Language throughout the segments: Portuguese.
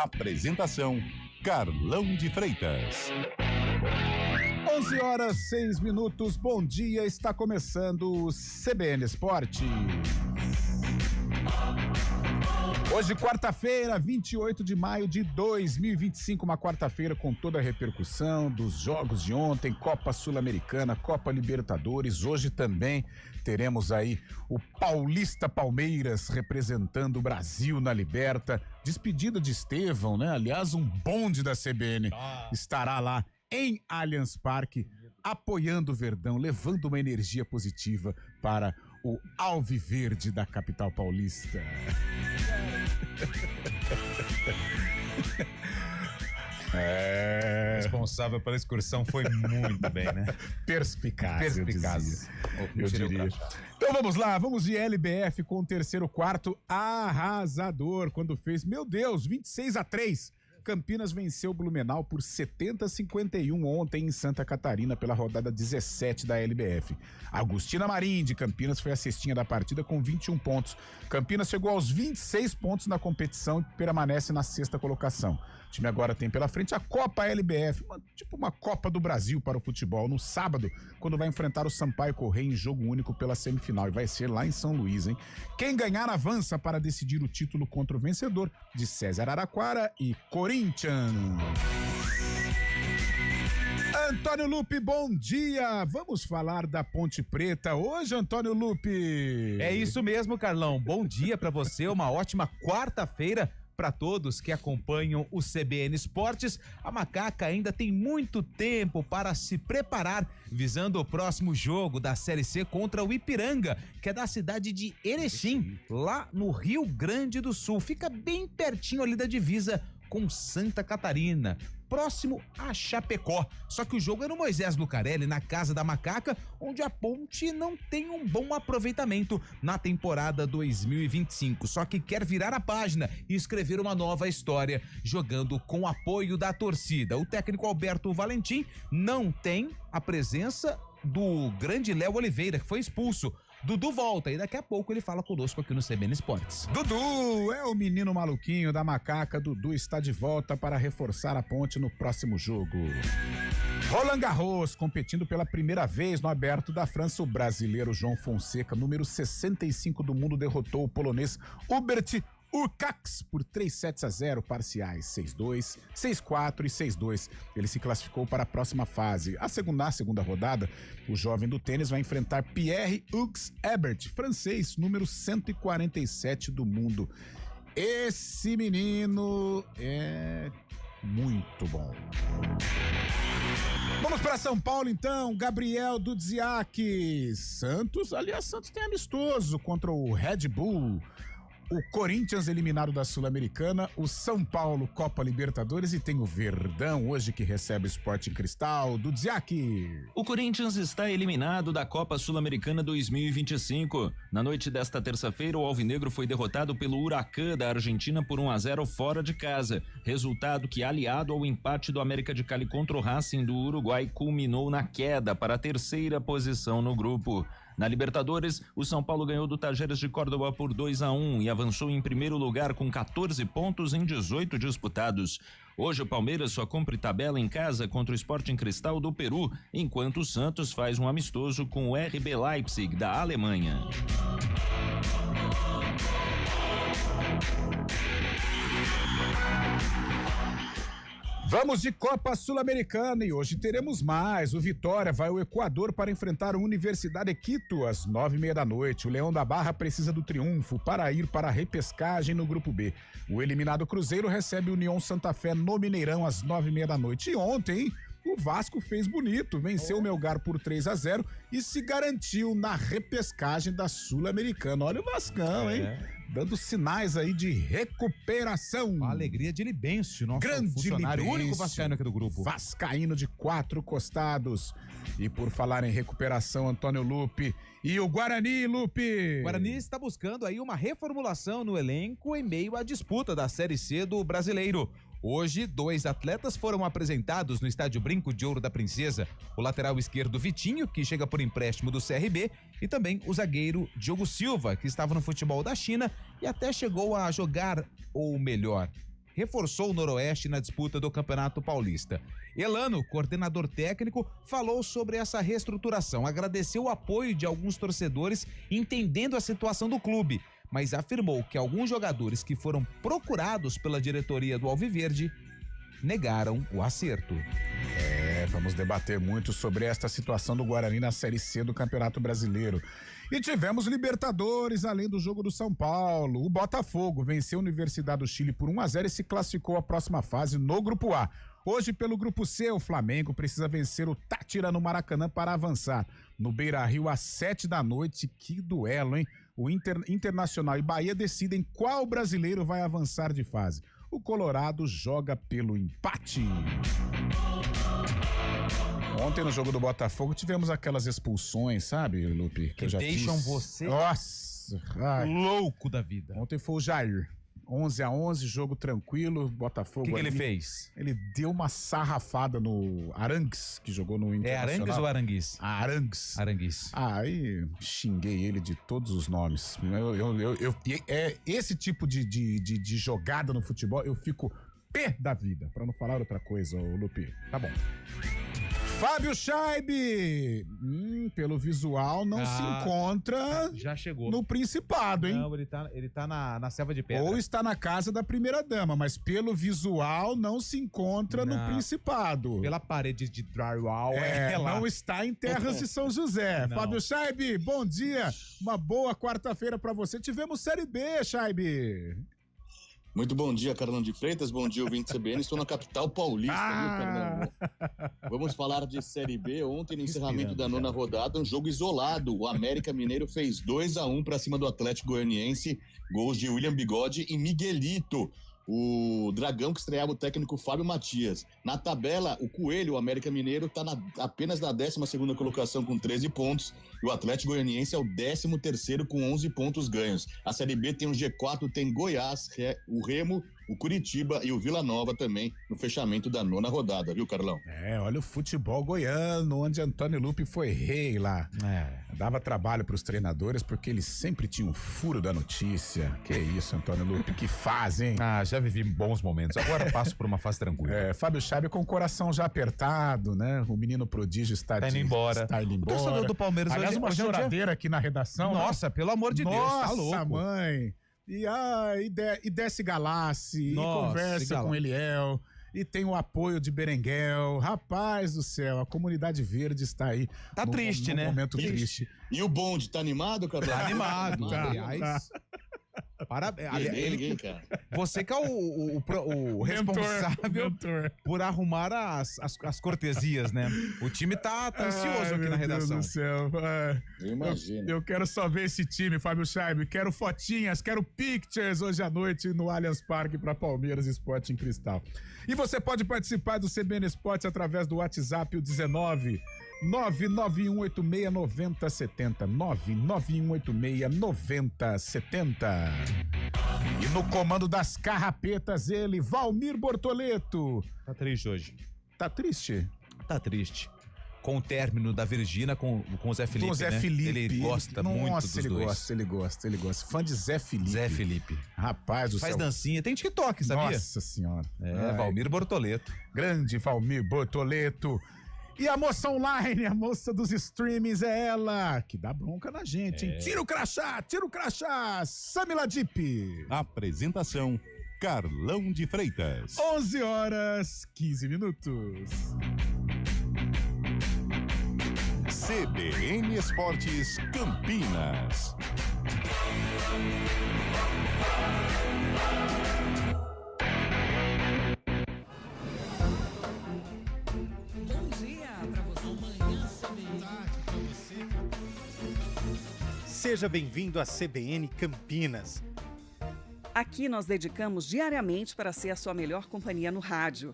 Apresentação: Carlão de Freitas. 11h06. Bom dia, está começando o CBN Esporte. Hoje, quarta-feira, 28 de maio de 2025, uma quarta-feira com toda a repercussão dos jogos de ontem, Copa Sul-Americana, Copa Libertadores. Hoje também teremos aí o Paulista Palmeiras representando o Brasil na Liberta. Despedida de Estevão, né? Aliás, um bonde da CBN estará lá em Allianz Parque, apoiando o Verdão, levando uma energia positiva para o Alviverde da capital paulista. Responsável pela excursão foi muito bem, né? Perspicaz. Eu diria. Então vamos lá, vamos de LBF com o terceiro quarto arrasador, quando fez, meu Deus, 26-3. Campinas venceu o Blumenau por 70-51 ontem em Santa Catarina pela rodada 17 da LBF. Agostina Marim de Campinas foi a cestinha da partida com 21 pontos. Campinas chegou aos 26 pontos na competição e permanece na sexta colocação. O time agora tem pela frente a Copa LBF, tipo uma Copa do Brasil para o futebol, no sábado, quando vai enfrentar o Sampaio Corrêa em jogo único pela semifinal, e vai ser lá em São Luís, hein? Quem ganhar avança para decidir o título contra o vencedor de César Araquara e Corinthians. Antônio Lupe, bom dia! Vamos falar da Ponte Preta hoje, Antônio Lupe? É isso mesmo, Carlão. Bom dia pra você, uma ótima quarta-feira para todos que acompanham o CBN Esportes. A Macaca ainda tem muito tempo para se preparar, visando o próximo jogo da Série C contra o Ipiranga, que é da cidade de Erechim, lá no Rio Grande do Sul. Fica bem pertinho ali da divisa com Santa Catarina, próximo a Chapecó. Só que o jogo é no Moisés Lucarelli, na casa da Macaca, onde a Ponte não tem um bom aproveitamento na temporada 2025. Só que quer virar a página e escrever uma nova história, jogando com o apoio da torcida. O técnico Alberto Valentim não tem a presença do grande Léo Oliveira, que foi expulso. Dudu volta e daqui a pouco ele fala conosco aqui no CBN Esportes. Dudu é o menino maluquinho da Macaca. Dudu está de volta para reforçar a Ponte no próximo jogo. Roland Garros, competindo pela primeira vez no Aberto da França, o brasileiro João Fonseca, número 65 do mundo, derrotou o polonês Hubert Hurkacz por 3-0, parciais 6-2, 6-4 e 6-2. Ele se classificou para a próxima fase. Na segunda rodada, o jovem do tênis vai enfrentar Pierre-Hugues Herbert, francês, número 147 do mundo. Esse menino é muito bom. Vamos para São Paulo então, Gabriel Dudziak. Santos tem amistoso contra o Red Bull. O Corinthians eliminado da Sul-Americana, o São Paulo Copa Libertadores, e tem o Verdão hoje que recebe o Sporting Cristal. Dudziak. O Corinthians está eliminado da Copa Sul-Americana 2025. Na noite desta terça-feira, o Alvinegro foi derrotado pelo Huracán da Argentina por 1-0 fora de casa. Resultado que, aliado ao empate do América de Cali contra o Racing do Uruguai, culminou na queda para a terceira posição no grupo. Na Libertadores, o São Paulo ganhou do Tajeres de Córdoba por 2-1 e avançou em primeiro lugar com 14 pontos em 18 disputados. Hoje o Palmeiras só cumpre tabela em casa contra o Sporting Cristal do Peru, enquanto o Santos faz um amistoso com o RB Leipzig da Alemanha. Vamos de Copa Sul-Americana e hoje teremos mais. O Vitória vai ao Equador para enfrentar a Universidade de Quito às 9:30 da noite. O Leão da Barra precisa do triunfo para ir para a repescagem no Grupo B. O eliminado Cruzeiro recebe o União Santa Fé no Mineirão às 9:30 da noite. E ontem, o Vasco fez bonito, venceu o Melgar por 3-0 e se garantiu na repescagem da Sul-Americana. Olha o Vascão, hein? Dando sinais aí de recuperação. A alegria de Libêncio, nosso grande funcionário, Libêncio, único vascaíno aqui do grupo. Vascaíno de 4 costados. E por falar em recuperação, Antônio Lupe, e o Guarani, Lupe? O Guarani está buscando aí uma reformulação no elenco em meio à disputa da Série C do Brasileiro. Hoje, 2 atletas foram apresentados no Estádio Brinco de Ouro da Princesa. O lateral esquerdo Vitinho, que chega por empréstimo do CRB, e também o zagueiro Diogo Silva, que estava no futebol da China e até chegou a jogar, ou melhor, reforçou o Noroeste na disputa do Campeonato Paulista. Elano, coordenador técnico, falou sobre essa reestruturação, agradeceu o apoio de alguns torcedores, entendendo a situação do clube, mas afirmou que alguns jogadores que foram procurados pela diretoria do Alviverde negaram o acerto. Vamos debater muito sobre esta situação do Guarani na Série C do Campeonato Brasileiro. E tivemos Libertadores, além do jogo do São Paulo. O Botafogo venceu a Universidade do Chile por 1-0 e se classificou à próxima fase no Grupo A. Hoje, pelo Grupo C, o Flamengo precisa vencer o Tátira no Maracanã para avançar. No Beira-Rio, às 19h. Que duelo, hein? O Internacional e Bahia decidem qual brasileiro vai avançar de fase. O Colorado joga pelo empate. Ontem no jogo do Botafogo tivemos aquelas expulsões, sabe, Lupe? Que deixam você louco da vida. Ontem foi o Jair. 11-11, jogo tranquilo, Botafogo. O que ele fez? Ele deu uma sarrafada no Arangues, que jogou no Internacional. É Arangues ou Arangues? Arangues. Arangues. Aí xinguei ele de todos os nomes. Esse tipo de jogada no futebol, eu fico pé da vida, pra não falar outra coisa, Lupe. Tá bom. Fábio Scheibe, pelo visual não se encontra já chegou no Principado, hein? Não, ele tá na selva de pedra. Ou está na casa da primeira-dama, mas pelo visual não se encontra no Principado. Pela parede de drywall, não está em terras de São José. Fábio Scheibe, bom dia, uma boa quarta-feira pra você. Tivemos Série B, Scheibe. Muito bom dia, Carlão de Freitas. Bom dia, ouvinte CBN. Estou na capital paulista, viu, Carlão? Vamos falar de Série B. Ontem, no encerramento da 9ª rodada, um jogo isolado. O América Mineiro fez 2-1 para cima do Atlético Goianiense. Gols de William Bigode e Miguelito. O Dragão, que estreava o técnico Fábio Matias. Na tabela, o Coelho, o América Mineiro, está apenas na 12ª colocação com 13 pontos. E o Atlético Goianiense é o 13º com 11 pontos ganhos. A Série B tem o G4, tem Goiás, o Remo, o Curitiba e o Vila Nova também no fechamento da 9ª rodada, viu, Carlão? Olha o futebol goiano, onde Antônio Lupe foi rei lá. Dava trabalho para os treinadores porque eles sempre tinham um furo da notícia. Que isso, Antônio Lupe, que fase, hein? Já vivi bons momentos, agora passo por uma fase tranquila. Fábio Scheibe com o coração já apertado, né? O menino prodígio está indo embora. O torcedor do Palmeiras aliás, uma choradeira aqui na redação. Nossa, pelo amor de Deus, tá louco. Nossa, mãe. E desce Galassi, e conversa com Eliel, e tem o apoio de Berenguel. Rapaz do céu, a comunidade verde está aí. Tá triste, né? Momento triste. E o bonde, tá animado, Carlão? Tá animado. Aliás, Ninguém, cara. Você que é o responsável por arrumar as cortesias, né? O time tá ansioso aqui na redação. Meu Deus do céu. Eu imagino. Eu quero só ver esse time, Fábio Scheibe. Quero fotinhas, quero pictures hoje à noite no Allianz Parque para Palmeiras Sporting Cristal. E você pode participar do CBN Esportes através do WhatsApp, o 19 991869070. 991869070. E no comando das carrapetas, ele, Valmir Bortoleto. Tá triste hoje. Tá triste? Tá triste. Com o término da Virgínia com o Zé Felipe, com o Zé né? Felipe. Ele gosta muito dos dois. Ele gosta. Fã de Zé Felipe. Zé Felipe. Rapaz do céu. Faz dancinha. Tem TikTok, sabia? Nossa senhora. Valmir Bortoleto. Grande Valmir Bortoleto. E a moça online, a moça dos streamings, é ela, que dá bronca na gente, hein? Tira o crachá, Samila Dip. Apresentação, Carlão de Freitas. 11h15. CBN Esportes Campinas. Seja bem-vindo à CBN Campinas. Aqui nós dedicamos diariamente para ser a sua melhor companhia no rádio.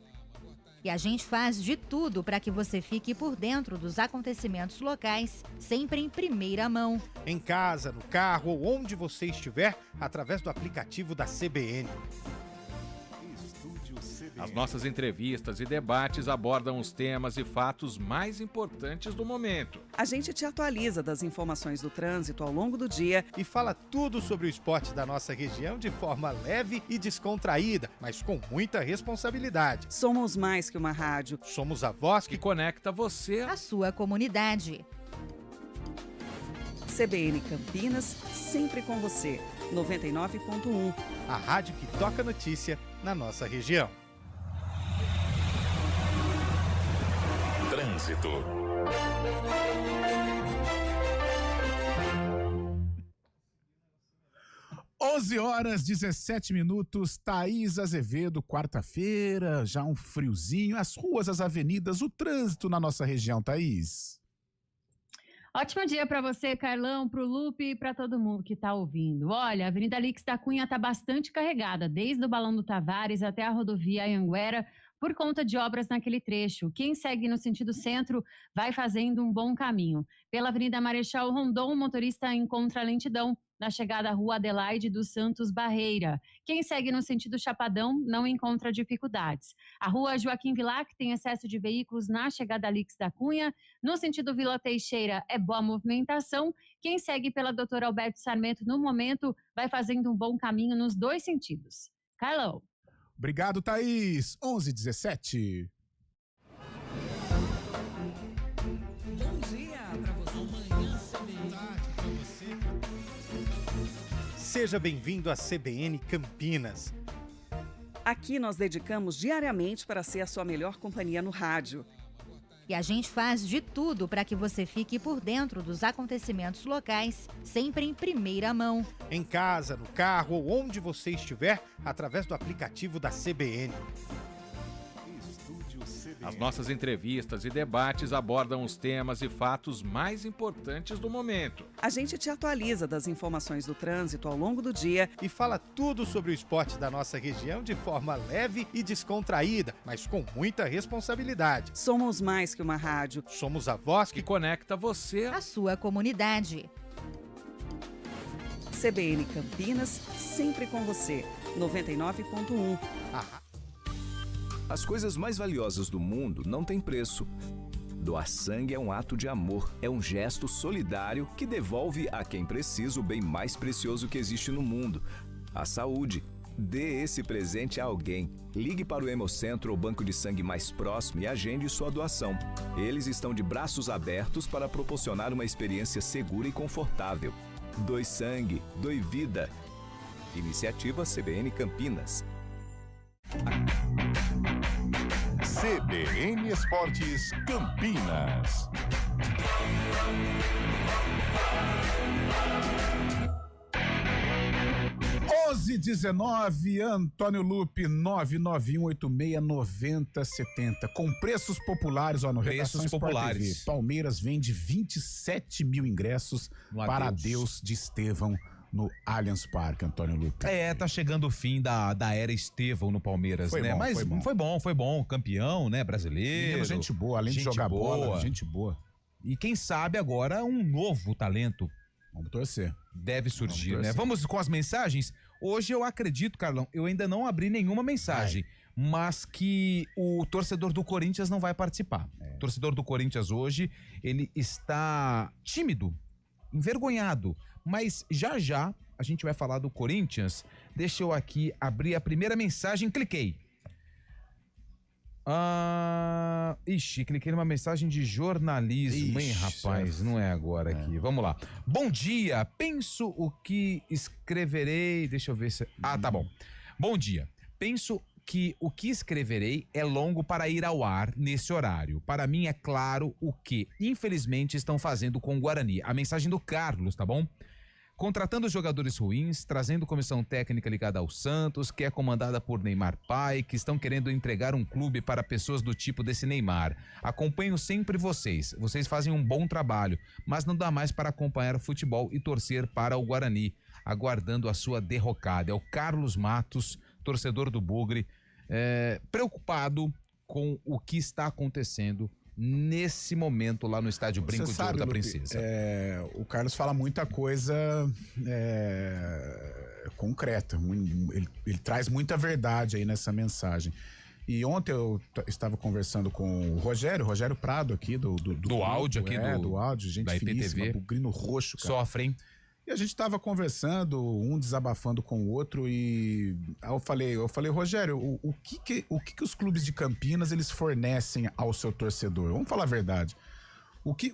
E a gente faz de tudo para que você fique por dentro dos acontecimentos locais, sempre em primeira mão. Em casa, no carro ou onde você estiver, através do aplicativo da CBN. Estúdio CBN. As nossas entrevistas e debates abordam os temas e fatos mais importantes do momento. A gente te atualiza das informações do trânsito ao longo do dia e fala tudo sobre o esporte da nossa região de forma leve e descontraída, mas com muita responsabilidade. Somos mais que uma rádio. Somos a voz que conecta você à sua comunidade. CBN Campinas, sempre com você. 99.1. A rádio que toca notícia na nossa região. Trânsito. Onze horas 17 minutos, Thaís Azevedo, quarta-feira, já um friozinho, as ruas, as avenidas, o trânsito na nossa região, Thaís. Ótimo dia para você, Carlão, para o Lupe e para todo mundo que está ouvindo. Olha, a Avenida Alix da Cunha está bastante carregada, desde o Balão do Tavares até a rodovia Anhanguera, por conta de obras naquele trecho. Quem segue no sentido centro vai fazendo um bom caminho. Pela Avenida Marechal Rondon, o motorista encontra lentidão na chegada à Rua Adelaide dos Santos Barreira. Quem segue no sentido Chapadão não encontra dificuldades. A Rua Joaquim Vilac tem excesso de veículos na chegada a Alix da Cunha. No sentido Vila Teixeira é boa movimentação. Quem segue pela Doutor Alberto Sarmento no momento vai fazendo um bom caminho nos dois sentidos. Carlão. Obrigado, Thaís. 11h17. Bom dia para você. Seja bem-vindo à CBN Campinas. Aqui nós dedicamos diariamente para ser a sua melhor companhia no rádio. E a gente faz de tudo para que você fique por dentro dos acontecimentos locais, sempre em primeira mão. Em casa, no carro ou onde você estiver, através do aplicativo da CBN. As nossas entrevistas e debates abordam os temas e fatos mais importantes do momento. A gente te atualiza das informações do trânsito ao longo do dia e fala tudo sobre o esporte da nossa região de forma leve e descontraída, mas com muita responsabilidade. Somos mais que uma rádio. Somos a voz que conecta você à sua comunidade. CBN Campinas, sempre com você. 99.1. As coisas mais valiosas do mundo não têm preço. Doar sangue é um ato de amor, é um gesto solidário que devolve a quem precisa o bem mais precioso que existe no mundo, a saúde. Dê esse presente a alguém. Ligue para o Hemocentro ou banco de sangue mais próximo e agende sua doação. Eles estão de braços abertos para proporcionar uma experiência segura e confortável. Doe sangue, doe vida. Iniciativa CBN Campinas. CBN Esportes Campinas. Onze 19, Antônio Lupe, 991869070. Com preços populares, ó, no Preços Redação populares. Sport TV. Palmeiras vende 27 mil ingressos para Adeus de Estevão no Allianz Parque, Antônio Lupe. Tá chegando o fim da era Estevão no Palmeiras, foi né? Bom, Mas foi bom. Campeão, né? Brasileiro. Menino, gente boa, além de jogar bola, gente boa. E quem sabe agora um novo talento. Vamos torcer. Deve surgir, né? Vamos com as mensagens? Hoje eu acredito, Carlão, eu ainda não abri nenhuma mensagem, mas que o torcedor do Corinthians não vai participar. O torcedor do Corinthians hoje, ele está tímido, envergonhado, mas já a gente vai falar do Corinthians. Deixa eu aqui abrir a primeira mensagem, cliquei. Cliquei numa mensagem de jornalismo, hein, rapaz? Não é agora aqui. Vamos lá. Bom dia, penso o que escreverei. Deixa eu ver se. Tá bom. Bom dia. Penso que o que escreverei é longo para ir ao ar nesse horário. Para mim é claro o que, infelizmente, estão fazendo com o Guarani. A mensagem do Carlos, tá bom? Contratando jogadores ruins, trazendo comissão técnica ligada ao Santos, que é comandada por Neymar pai, que estão querendo entregar um clube para pessoas do tipo desse Neymar. Acompanho sempre vocês fazem um bom trabalho, mas não dá mais para acompanhar o futebol e torcer para o Guarani, aguardando a sua derrocada. É o Carlos Matos, torcedor do Bugre, preocupado com o que está acontecendo nesse momento lá no estádio Brinco de Ouro da Princesa. O Carlos fala muita coisa concreta, ele traz muita verdade aí nessa mensagem. E ontem eu estava conversando com o Rogério Prado aqui do áudio aqui do áudio, gente da finíssima, IPTV. bugrino roxo, cara. Sofre, hein? E a gente tava conversando, um desabafando com o outro e aí eu falei, Rogério, o que os clubes de Campinas eles fornecem ao seu torcedor? Vamos falar a verdade. O que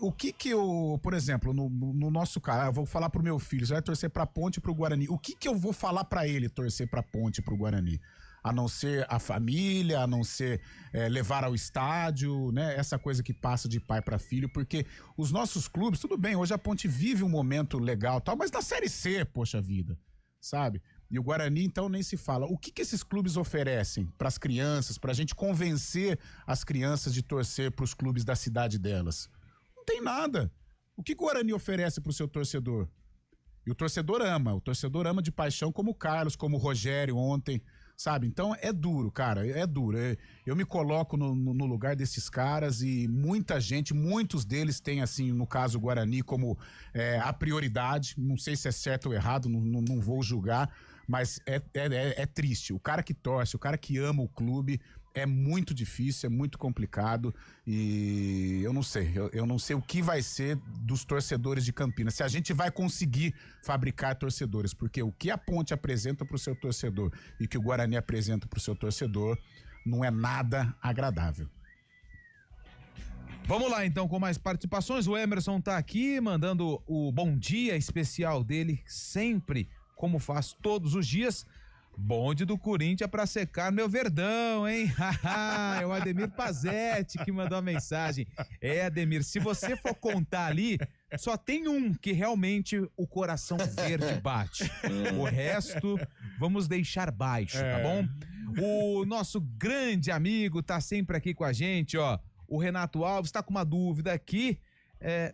por exemplo, no nosso caso, eu vou falar pro meu filho, você vai torcer pra Ponte e pro Guarani. O que eu vou falar pra ele torcer pra Ponte e pro Guarani? A não ser a família, a não ser levar ao estádio, né? Essa coisa que passa de pai para filho, porque os nossos clubes, tudo bem, hoje a Ponte vive um momento legal, tal, mas na Série C, poxa vida, sabe? E o Guarani, então, nem se fala. O que esses clubes oferecem para as crianças, pra gente convencer as crianças de torcer pros clubes da cidade delas? Não tem nada. O que o Guarani oferece pro seu torcedor? E o torcedor ama de paixão, como o Carlos, como o Rogério ontem, sabe? Então é duro, cara, é duro. Eu me coloco no lugar desses caras e muitos deles têm, assim, no caso o Guarani, como a prioridade. Não sei se é certo ou errado, não vou julgar, mas é triste. O cara que torce, o cara que ama o clube, é muito difícil, é muito complicado e eu não sei o que vai ser dos torcedores de Campinas, se a gente vai conseguir fabricar torcedores, porque o que a Ponte apresenta pro seu torcedor e que o Guarani apresenta pro seu torcedor não é nada agradável. Vamos lá então com mais participações. O Emerson tá aqui mandando o bom dia especial dele, sempre, como faz todos os dias. Bonde do Corinthians pra secar meu Verdão, hein? É o Ademir Pazetti que mandou a mensagem. Ademir, se você for contar ali, só tem um que realmente o coração verde bate. O resto, vamos deixar baixo, tá bom? O nosso grande amigo tá sempre aqui com a gente, ó. O Renato Alves tá com uma dúvida aqui.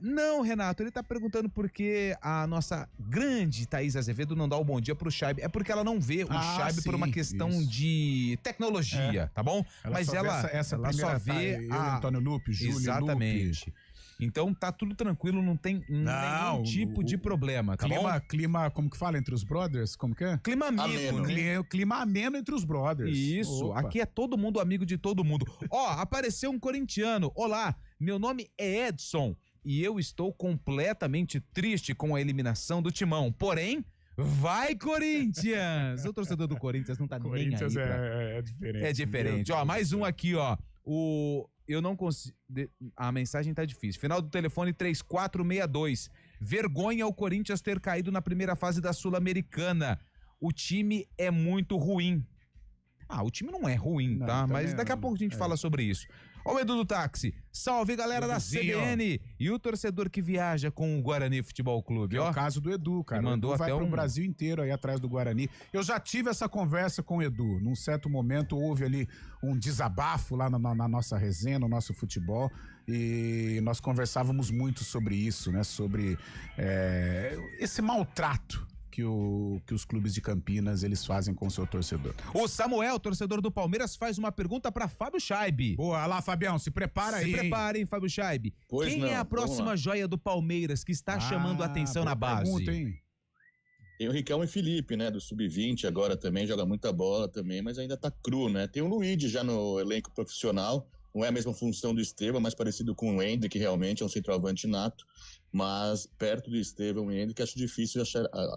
Não, Renato, ele tá perguntando por que a nossa grande Thaís Azevedo não dá o bom dia pro Chaib. É porque ela não vê o Chaib por uma questão de tecnologia, tá bom? Mas ela só vê Antônio Lupe, Júlio exatamente. Lupe. Então tá tudo tranquilo, não tem nenhum tipo de problema, tá bom? Clima, como que fala entre os brothers? Como que é? Clima amigo, né? Clima ameno entre os brothers. Isso, Opa. Aqui é todo mundo amigo de todo mundo. Ó, apareceu um corintiano. Olá, meu nome é Edson e eu estou completamente triste com a eliminação do Timão. Porém, vai Corinthians! O torcedor do Corinthians não tá nem aí. Corinthians é diferente. É diferente. Ó, mais um aqui, ó. Eu não consigo... A mensagem tá difícil. Final do telefone 3462. Vergonha o Corinthians ter caído na primeira fase da Sul-Americana. O time é muito ruim. O time não é ruim, tá? Mas daqui a pouco a gente fala sobre isso. Ó o Edu do táxi. Salve, galera da CBN. E o torcedor que viaja com o Guarani Futebol Clube, ó. É o caso do Edu, cara. Mandou o Edu vai até pro Brasil inteiro aí atrás do Guarani. Eu já tive essa conversa com o Edu. Num certo momento houve ali um desabafo lá na nossa resenha, no nosso futebol. E nós conversávamos muito sobre isso, né? Sobre esse maltrato que os clubes de Campinas eles fazem com o seu torcedor. O Samuel, torcedor do Palmeiras, faz uma pergunta para Fábio Chaib. Boa, lá, Fabião, se prepara aí. Se preparem, Fábio Chaib. Quem é a próxima joia do Palmeiras que está chamando a atenção na base? Pergunta, hein? Tem o Riquelme Felipe, né, do Sub-20 agora também, joga muita bola também, mas ainda tá cru, né? Tem o Luigi já no elenco profissional, não é a mesma função do Estevão, mais parecido com o Hendrick, que realmente é um centroavante nato, mas perto do Estevão e Hendrick acho difícil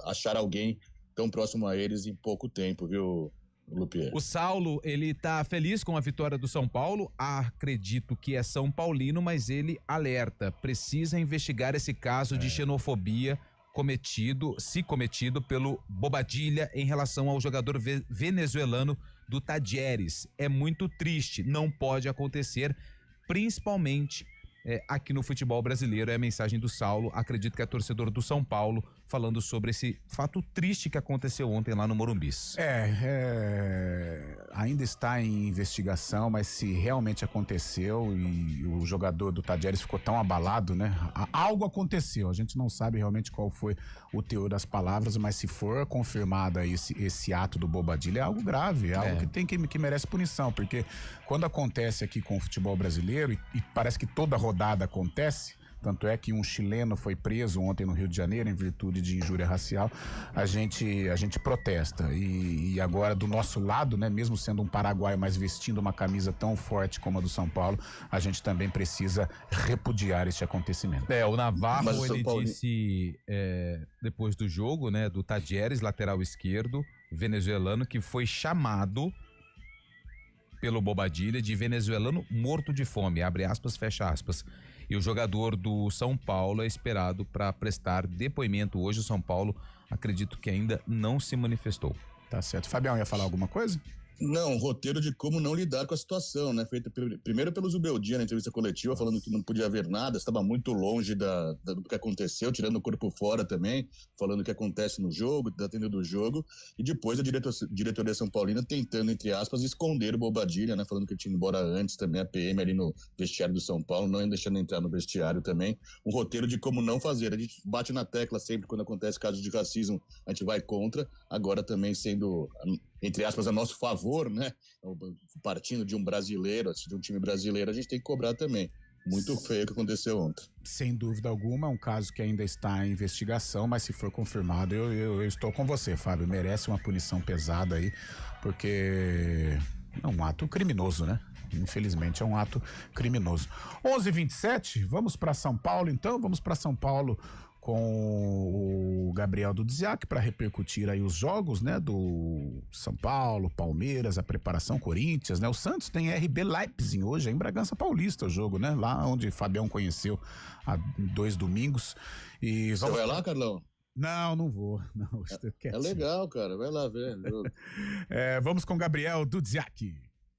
achar alguém tão próximo a eles em pouco tempo, viu, Lupier? O Saulo, ele tá feliz com a vitória do São Paulo, acredito que é São Paulino, mas ele alerta, precisa investigar esse caso de xenofobia cometido pelo Bobadilha em relação ao jogador venezuelano do Tajeres. É muito triste, não pode acontecer, principalmente aqui no futebol brasileiro. É a mensagem do Saulo, acredito que é torcedor do São Paulo, falando sobre esse fato triste que aconteceu ontem lá no Morumbis. Ainda está em investigação, mas se realmente aconteceu e o jogador do Tajeres ficou tão abalado, né? Algo aconteceu, a gente não sabe realmente qual foi o teor das palavras, mas se for confirmado aí esse ato do Bobadilha, é algo grave, é algo que merece punição, porque quando acontece aqui com o futebol brasileiro, e parece que toda rodada acontece, Tanto é que um chileno foi preso ontem no Rio de Janeiro em virtude de injúria racial. A gente protesta. E agora, do nosso lado, né, mesmo sendo um paraguaio, mas vestindo uma camisa tão forte como a do São Paulo, a gente também precisa repudiar este acontecimento. O Navarro, ele disse, depois do jogo, né, do Tadieres, lateral esquerdo, venezuelano, que foi chamado pelo Bobadilha de venezuelano morto de fome, abre aspas, fecha aspas. E o jogador do São Paulo é esperado para prestar depoimento hoje. O São Paulo, acredito que ainda não se manifestou. Tá certo. Fabião, ia falar alguma coisa? Não, um roteiro de como não lidar com a situação, né? Feito primeiro pelo Zubeldia na entrevista coletiva, falando que não podia haver nada, estava muito longe do que aconteceu, tirando o corpo fora também, falando o que acontece no jogo, da tenda do jogo, e depois a diretoria São Paulina tentando, entre aspas, esconder o Bobadilha, né? Falando que ele tinha ido embora antes também, a PM ali no vestiário do São Paulo, não deixando entrar no vestiário também. Um roteiro de como não fazer. A gente bate na tecla sempre quando acontece casos de racismo, a gente vai contra, agora também sendo, entre aspas, a nosso favor, né? Partindo de um brasileiro, de um time brasileiro, a gente tem que cobrar também. Muito feio o que aconteceu ontem. Sem dúvida alguma, é um caso que ainda está em investigação, mas se for confirmado, eu estou com você, Fábio. Merece uma punição pesada aí, porque é um ato criminoso, né? Infelizmente é um ato criminoso. 11h27, vamos para São Paulo então, vamos para São Paulo com o Gabriel Dudziak para repercutir aí os jogos, né, do São Paulo, Palmeiras, a preparação, Corinthians, né? O Santos tem RB Leipzig hoje, é em Bragança Paulista o jogo, né? Lá onde Fabião conheceu há 2 domingos. E você vai lá, Carlão? Não vou. Não, é legal, cara, vai lá ver. Vamos com o Gabriel Dudziak.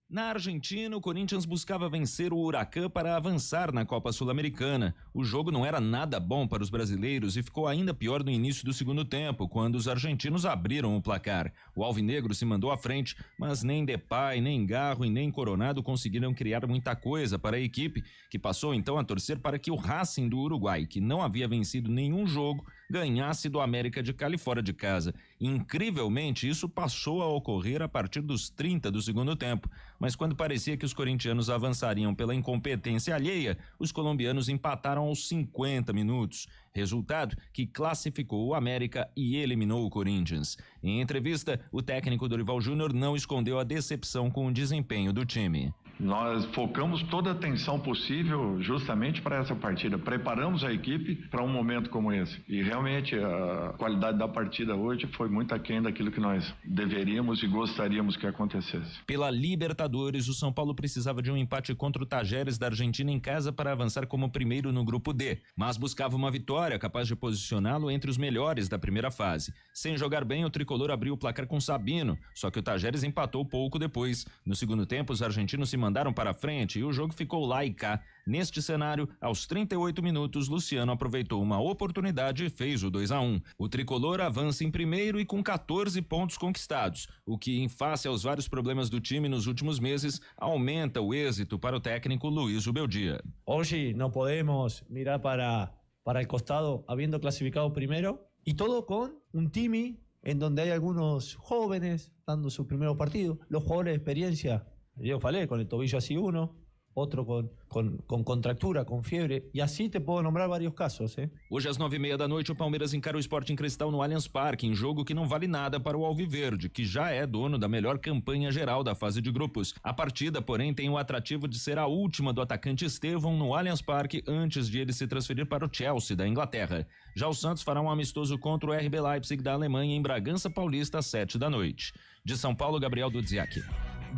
Na Argentina, o Corinthians buscava vencer o Huracan para avançar na Copa Sul-Americana. O jogo não era nada bom para os brasileiros e ficou ainda pior no início do segundo tempo, quando os argentinos abriram o placar. O alvinegro se mandou à frente, mas nem Depay, nem Garro e nem Coronado conseguiram criar muita coisa para a equipe, que passou então a torcer para que o Racing do Uruguai, que não havia vencido nenhum jogo, ganhasse do América de Cali fora de casa. Incrivelmente, isso passou a ocorrer a partir dos 30 do segundo tempo, mas quando parecia que os corintianos avançariam pela incompetência alheia, os colombianos empataram aos 50 minutos. Resultado que classificou o América e eliminou o Corinthians. Em entrevista, o técnico Dorival Júnior não escondeu a decepção com o desempenho do time. Nós focamos toda a atenção possível justamente para essa partida. Preparamos a equipe para um momento como esse. E realmente a qualidade da partida hoje foi muito aquém daquilo que nós deveríamos e gostaríamos que acontecesse. Pela Libertadores, o São Paulo precisava de um empate contra o Tajeres da Argentina em casa para avançar como primeiro no grupo D, mas buscava uma vitória capaz de posicioná-lo entre os melhores da primeira fase. Sem jogar bem, o tricolor abriu o placar com Sabino, só que o Tajeres empatou pouco depois. No segundo tempo, os argentinos se mandaram para frente e o jogo ficou lá e cá. Neste cenário, aos 38 minutos, Luciano aproveitou uma oportunidade e fez o 2-1. O tricolor avança em primeiro e com 14 pontos conquistados, o que, em face aos vários problemas do time nos últimos meses, aumenta o êxito para o técnico Luiz Zubeldia. Hoje não podemos mirar para o costado habiendo clasificado primero y todo con un time en donde hay algunos jóvenes dando su primer partido, los jugadores de experiencia. Yo falé con el tobillo así uno, otro con contractura, con fiebre, y así te puedo nombrar vários casos, ¿eh? Hoje às 9h30 da noite, o Palmeiras encara o Sporting Cristal no Allianz Parque, em jogo que não vale nada para o Alviverde, que já é dono da melhor campanha geral da fase de grupos. A partida, porém, tem o atrativo de ser a última do atacante Estevão no Allianz Parque antes de ele se transferir para o Chelsea da Inglaterra. Já o Santos fará um amistoso contra o RB Leipzig da Alemanha em Bragança Paulista às 7 da noite. De São Paulo, Gabriel Dudziak.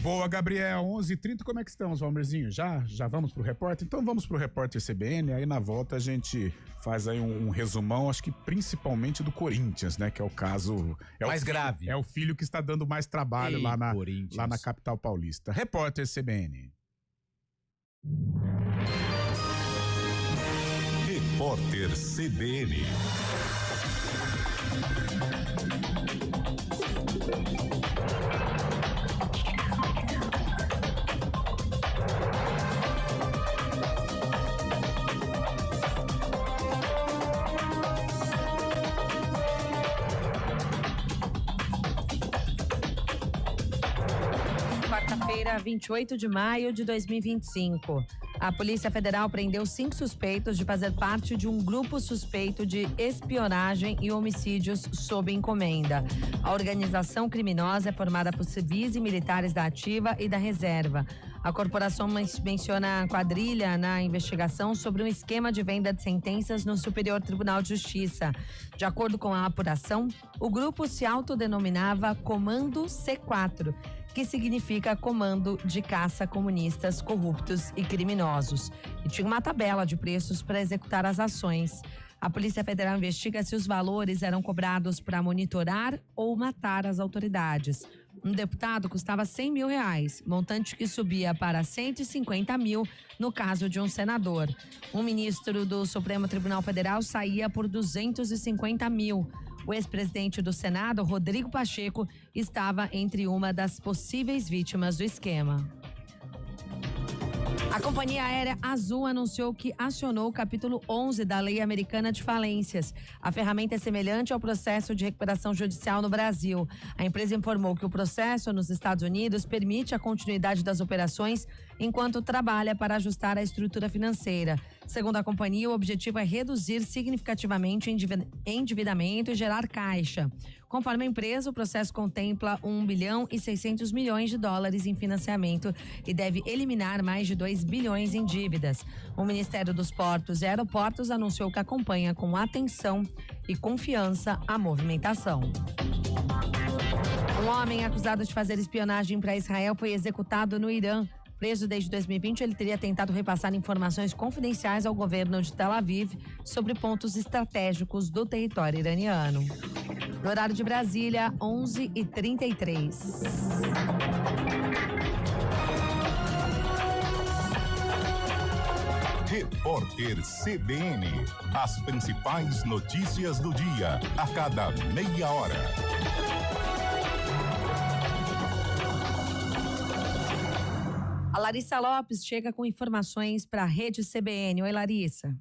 Boa, Gabriel. 11h30, como é que estamos, Valmerzinho? Já vamos pro repórter? Então vamos pro repórter CBN, aí na volta a gente faz aí um resumão, acho que principalmente do Corinthians, né? Que é o caso... mais grave. É o filho que está dando mais trabalho lá na capital paulista. Repórter CBN. Repórter CBN. Quarta-feira, 28 de maio de 2025. A Polícia Federal prendeu 5 suspeitos de fazer parte de um grupo suspeito de espionagem e homicídios sob encomenda. A organização criminosa é formada por civis e militares da ativa e da reserva. A corporação menciona a quadrilha na investigação sobre um esquema de venda de sentenças no Superior Tribunal de Justiça. De acordo com a apuração, o grupo se autodenominava Comando C4, que significa Comando de Caça a Comunistas Corruptos e Criminosos. E tinha uma tabela de preços para executar as ações. A Polícia Federal investiga se os valores eram cobrados para monitorar ou matar as autoridades. Um deputado custava R$100 mil, montante que subia para 150 mil no caso de um senador. Um ministro do Supremo Tribunal Federal saía por 250 mil. O ex-presidente do Senado, Rodrigo Pacheco, estava entre uma das possíveis vítimas do esquema. A companhia aérea Azul anunciou que acionou o capítulo 11 da Lei Americana de Falências. A ferramenta é semelhante ao processo de recuperação judicial no Brasil. A empresa informou que o processo nos Estados Unidos permite a continuidade das operações enquanto trabalha para ajustar a estrutura financeira. Segundo a companhia, o objetivo é reduzir significativamente o endividamento e gerar caixa. Conforme a empresa, o processo contempla $1 bilhão e 600 milhões em financiamento e deve eliminar mais de 2 bilhões em dívidas. O Ministério dos Portos e Aeroportos anunciou que acompanha com atenção e confiança a movimentação. Um homem acusado de fazer espionagem para Israel foi executado no Irã. Preso desde 2020, ele teria tentado repassar informações confidenciais ao governo de Tel Aviv sobre pontos estratégicos do território iraniano. No horário de Brasília, 11h33. Repórter CBN. As principais notícias do dia, a cada meia hora. A Larissa Lopes chega com informações para a Rede CBN. Oi, Larissa.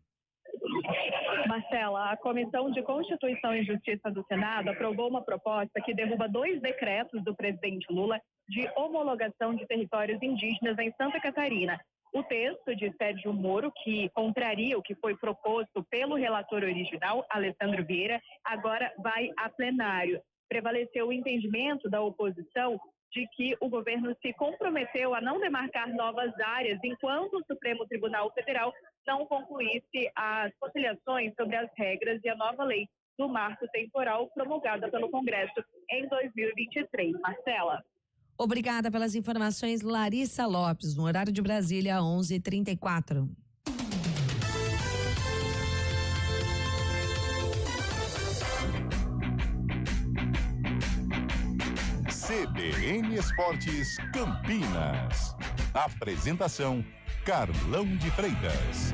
Marcela, a Comissão de Constituição e Justiça do Senado aprovou uma proposta que derruba 2 decretos do presidente Lula de homologação de territórios indígenas em Santa Catarina. O texto de Sérgio Moro, que contraria o que foi proposto pelo relator original, Alessandro Vieira, agora vai a plenário. Prevaleceu o entendimento da oposição de que o governo se comprometeu a não demarcar novas áreas enquanto o Supremo Tribunal Federal não concluísse as conciliações sobre as regras e a nova lei do marco temporal promulgada pelo Congresso em 2023. Marcela. Obrigada pelas informações, Larissa Lopes, no horário de Brasília, 11h34. CBN Esportes Campinas. Apresentação: Carlão de Freitas.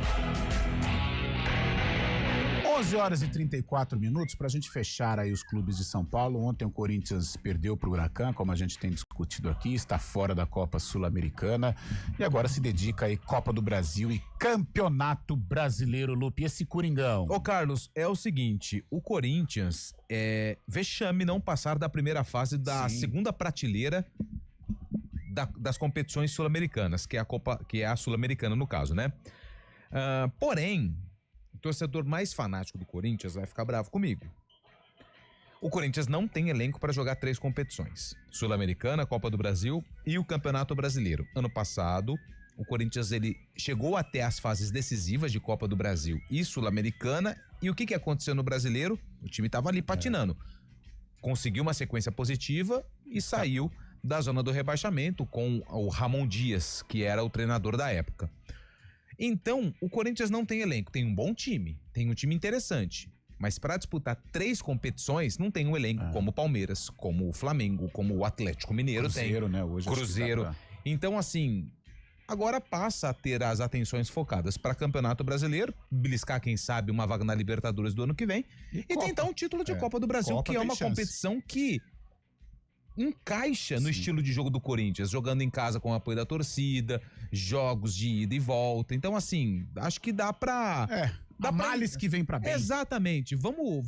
11h34 para a gente fechar aí os clubes de São Paulo. Ontem o Corinthians perdeu para o Huracan, como a gente tem discutido aqui, está fora da Copa Sul-Americana e agora se dedica aí Copa do Brasil e Campeonato Brasileiro, Lupe. Esse Coringão. Ô Carlos, é o seguinte, o Corinthians vexame não passar da primeira fase da segunda prateleira das competições sul-americanas, que é a Sul-Americana no caso, né? Porém, o torcedor mais fanático do Corinthians vai ficar bravo comigo. O Corinthians não tem elenco para jogar 3 competições: Sul-Americana, Copa do Brasil e o Campeonato Brasileiro. Ano passado, o Corinthians ele chegou até as fases decisivas de Copa do Brasil e Sul-Americana. E o que aconteceu no Brasileiro? O time estava ali patinando. Conseguiu uma sequência positiva e saiu da zona do rebaixamento com o Ramon Dias, que era o treinador da época. Então, o Corinthians não tem elenco, tem um bom time, tem um time interessante, mas para disputar 3 competições não tem um elenco como o Palmeiras, como o Flamengo, como o Atlético Mineiro Cruzeiro, tem. Né? Hoje Cruzeiro. Então, assim, agora passa a ter as atenções focadas para Campeonato Brasileiro, beliscar, quem sabe, uma vaga na Libertadores do ano que vem e tentar um título de Copa do Brasil, Copa que é uma competição que encaixa no estilo de jogo do Corinthians, jogando em casa com o apoio da torcida, jogos de ida e volta. Então, assim, acho que dá pra A males que vem pra bem. Exatamente. Vamos,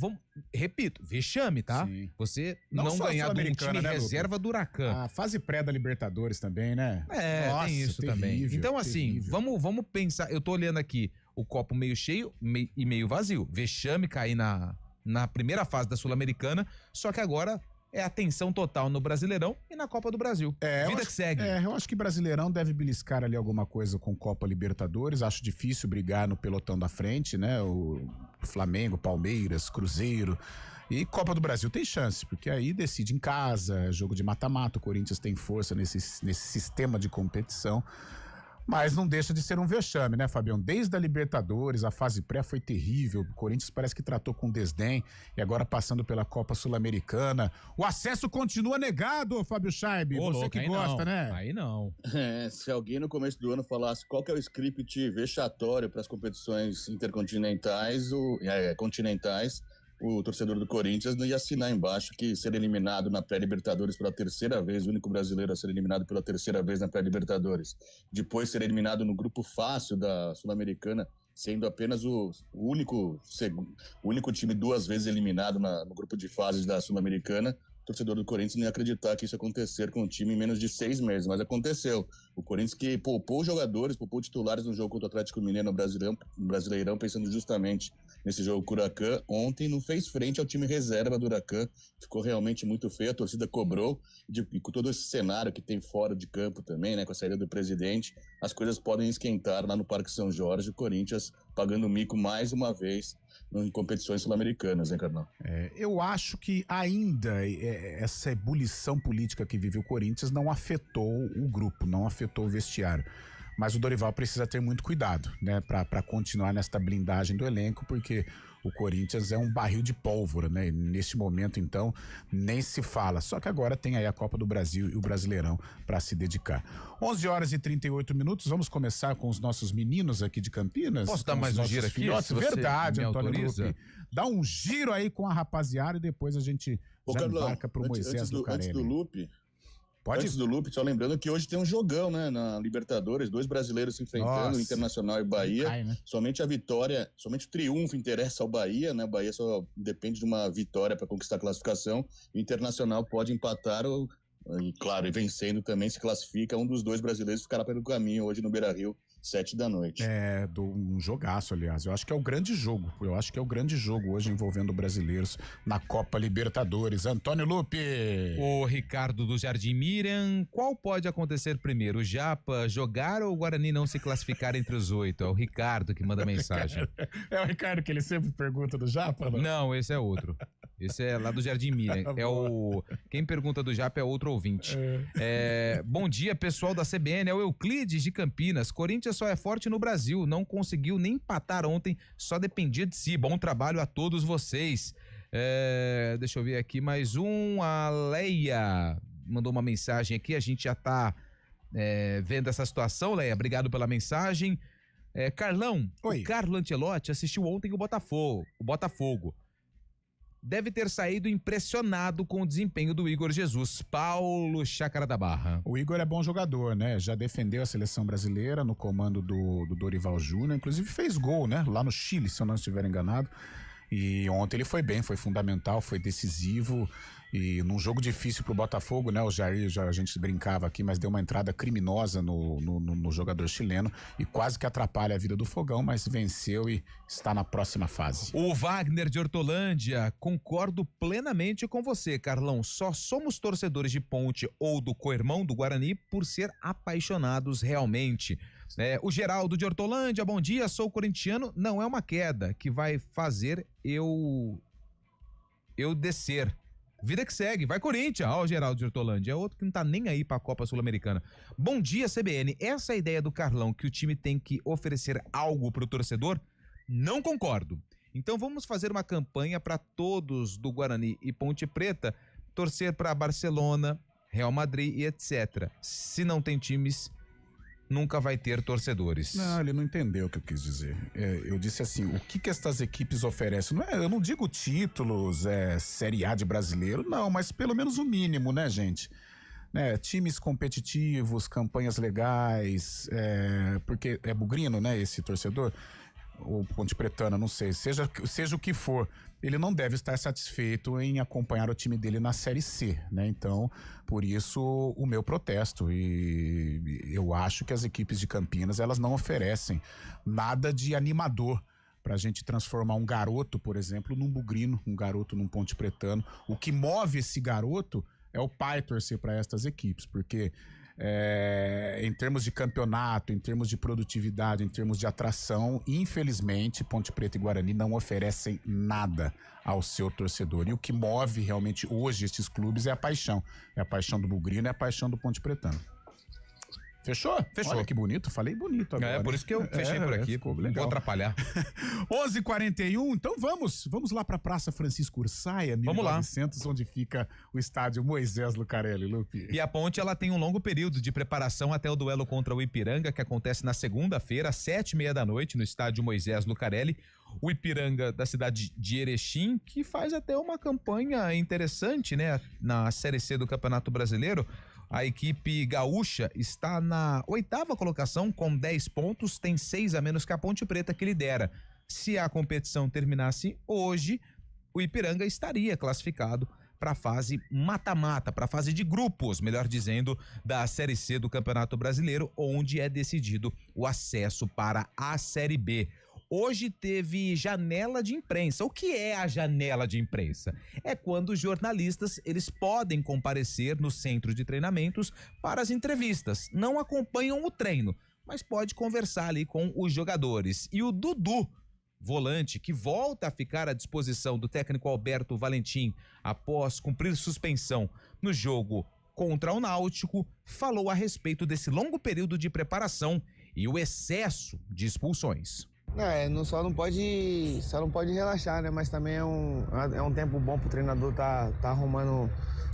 repito, vexame, tá? Sim. Você Não não só a ganhar de um Sul-Americana, time né, Lupe? reserva do Huracan. A fase pré da Libertadores também, né? Nossa, Tem isso também. terrível, Então, assim, terrível. vamos pensar. Eu tô olhando aqui o copo meio cheio e meio vazio. Vexame cair na primeira fase da Sul-Americana, só que agora é atenção total no Brasileirão e na Copa do Brasil. Vida que segue. Eu acho que Brasileirão deve beliscar ali alguma coisa com Copa Libertadores. Acho difícil brigar no pelotão da frente, né? O Flamengo, Palmeiras, Cruzeiro. E Copa do Brasil tem chance, porque aí decide em casa, jogo de mata-mata. O Corinthians tem força nesse sistema de competição. Mas não deixa de ser um vexame, né, Fabião? Desde a Libertadores, a fase pré foi terrível. O Corinthians parece que tratou com desdém. E agora passando pela Copa Sul-Americana. O acesso continua negado, Fábio Scheib. Você louco, que aí gosta, não. né? Aí não. Se alguém no começo do ano falasse qual que é o script vexatório para as competições intercontinentais ou continentais, o torcedor do Corinthians não ia assinar embaixo que ser eliminado na pré-Libertadores pela terceira vez, o único brasileiro a ser eliminado pela terceira vez na pré-Libertadores, depois ser eliminado no grupo fácil da Sul-Americana, sendo apenas o único time 2 vezes eliminado no grupo de fases da Sul-Americana. O torcedor do Corinthians não ia acreditar que isso ia acontecer com o time em menos de 6 meses, mas aconteceu. O Corinthians que poupou jogadores, poupou titulares no jogo contra o Atlético Mineiro no Brasileirão, pensando justamente nesse jogo com o Huracan, ontem não fez frente ao time reserva do Huracan, ficou realmente muito feio, a torcida cobrou, e com todo esse cenário que tem fora de campo também, né, com a saída do presidente, as coisas podem esquentar lá no Parque São Jorge, o Corinthians pagando mico mais uma vez em competições sul-americanas, hein, Carnal? Eu acho que ainda essa ebulição política que vive o Corinthians não afetou o grupo, não afetou o vestiário. Mas o Dorival precisa ter muito cuidado, né, para continuar nesta blindagem do elenco, porque o Corinthians é um barril de pólvora, né? E neste momento, então, nem se fala. Só que agora tem aí a Copa do Brasil e o Brasileirão para se dedicar. 11h38, vamos começar com os nossos meninos aqui de Campinas. Posso dar mais um giro aqui? Verdade, me Antônio autoriza? Lupe. Dá um giro aí com a rapaziada e depois a gente embarca pro Moisés Lucarelli. Antes do Lupe... Pode? Antes do Lupe, só lembrando que hoje tem um jogão, né, na Libertadores, 2 brasileiros se enfrentando, Nossa. Internacional e Bahia. Cai, né? Somente o triunfo interessa ao Bahia, né? O Bahia só depende de uma vitória para conquistar a classificação. O Internacional pode empatar e, claro, e vencendo também se classifica. Um dos 2 brasileiros ficará pelo caminho hoje no Beira-Rio, 7h. Um jogaço, aliás. Eu acho que é o grande jogo. Hoje envolvendo brasileiros na Copa Libertadores. Antônio Lupe. O Ricardo do Jardim Miriam, qual pode acontecer primeiro? O Japa jogar ou o Guarani não se classificar entre os 8? É o Ricardo que manda mensagem. É o Ricardo que ele sempre pergunta do Japa? Não, esse é outro. Esse é lá do Jardim Miriam. Quem pergunta do Japa é outro ouvinte. Bom dia, pessoal da CBN. É o Euclides de Campinas. Corinthians só é forte no Brasil. Não conseguiu nem empatar ontem. Só dependia de si. Bom trabalho a todos vocês. Deixa eu ver aqui mais um. A Leia mandou uma mensagem aqui. A gente já tá vendo essa situação, Leia. Obrigado pela mensagem. Carlão, Oi. O Carlo Ancelotti assistiu ontem o Botafogo. Deve ter saído impressionado com o desempenho do Igor Jesus. Paulo Chácara da Barra. O Igor é bom jogador, né? Já defendeu a seleção brasileira no comando do Dorival Júnior. Inclusive fez gol, né? Lá no Chile, se eu não estiver enganado. E ontem ele foi bem, foi fundamental, foi decisivo. E num jogo difícil pro Botafogo, né? O Jair, a gente brincava aqui, mas deu uma entrada criminosa no jogador chileno e quase que atrapalha a vida do Fogão, mas venceu e está na próxima fase. O Wagner de Hortolândia, concordo plenamente com você, Carlão. Só somos torcedores de Ponte ou do co-irmão do Guarani por ser apaixonados realmente. O Geraldo de Hortolândia, bom dia, sou corintiano, não é uma queda que vai fazer eu descer. Vida que segue, vai Corinthians. Ó, o Geraldo de Hortolândia, é outro que não tá nem aí pra Copa Sul-Americana. Bom dia, CBN. Essa é a ideia do Carlão, que o time tem que oferecer algo pro torcedor? Não concordo. Então vamos fazer uma campanha para todos do Guarani e Ponte Preta torcer para Barcelona, Real Madrid e etc. Se não tem times, nunca vai ter torcedores. Não, ele não entendeu o que eu quis dizer. Eu disse assim, o que estas equipes oferecem? Eu não digo títulos, Série A de brasileiro, não, mas pelo menos o mínimo, né, gente? Times competitivos, campanhas legais, porque é bugrino, né, esse torcedor. ou Ponte Pretana, não sei, seja o que for, ele não deve estar satisfeito em acompanhar o time dele na Série C, né? Então, por isso o meu protesto, e eu acho que as equipes de Campinas, elas não oferecem nada de animador pra gente transformar um garoto, por exemplo, num bugrino, um garoto num Ponte Pretano. O que move esse garoto é o pai torcer para estas equipes, porque em termos de campeonato, em termos de produtividade, em termos de atração, infelizmente, Ponte Preta e Guarani não oferecem nada ao seu torcedor. E o que move realmente hoje esses clubes é a paixão. É a paixão do bugrino, é a paixão do Ponte Pretano. Fechou? Fechou. Olha que bonito, falei bonito agora. Por isso que eu fechei por aqui, não vou atrapalhar. 11h41, então vamos lá pra Praça Francisco Ursaia, 1900, onde fica o estádio Moisés Lucarelli, Lupe. E a Ponte, ela tem um longo período de preparação até o duelo contra o Ipiranga, que acontece na segunda-feira, às 19h30, no estádio Moisés Lucarelli. O Ipiranga da cidade de Erechim, que faz até uma campanha interessante, né, na Série C do Campeonato Brasileiro. A equipe gaúcha está na 8ª colocação com 10 pontos, tem 6 a menos que a Ponte Preta, que lidera. Se a competição terminasse hoje, o Ipiranga estaria classificado para a fase mata-mata, para a fase de grupos, melhor dizendo, da Série C do Campeonato Brasileiro, onde é decidido o acesso para a Série B. Hoje teve janela de imprensa. O que é a janela de imprensa? É quando os jornalistas, eles podem comparecer no centro de treinamentos para as entrevistas. Não acompanham o treino, mas pode conversar ali com os jogadores. E o Dudu, volante, que volta a ficar à disposição do técnico Alberto Valentim após cumprir suspensão no jogo contra o Náutico, falou a respeito desse longo período de preparação e o excesso de expulsões. Só não pode relaxar, né? Mas também é um tempo bom pro treinador tá arrumando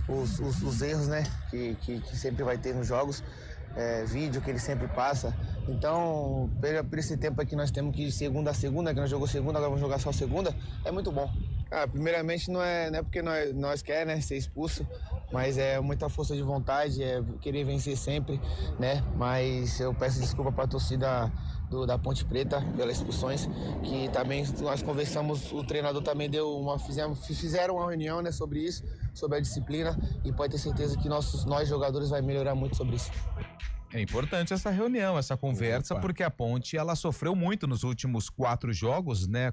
os erros, né? Que sempre vai ter nos jogos, vídeo que ele sempre passa. Então, por esse tempo aqui nós temos que ir segunda a segunda, que nós jogamos segunda, agora vamos jogar só segunda, é muito bom. Primeiramente não é porque nós queremos, né, ser expulso, mas é muita força de vontade, é querer vencer sempre, né? Mas eu peço desculpa para a torcida da Ponte Preta pelas expulsões, que também nós conversamos, o treinador também fizeram uma reunião, né, sobre isso, sobre a disciplina, e pode ter certeza que nós jogadores vai melhorar muito sobre isso. É importante essa reunião, essa conversa, porque a Ponte, ela sofreu muito nos últimos 4 jogos, né,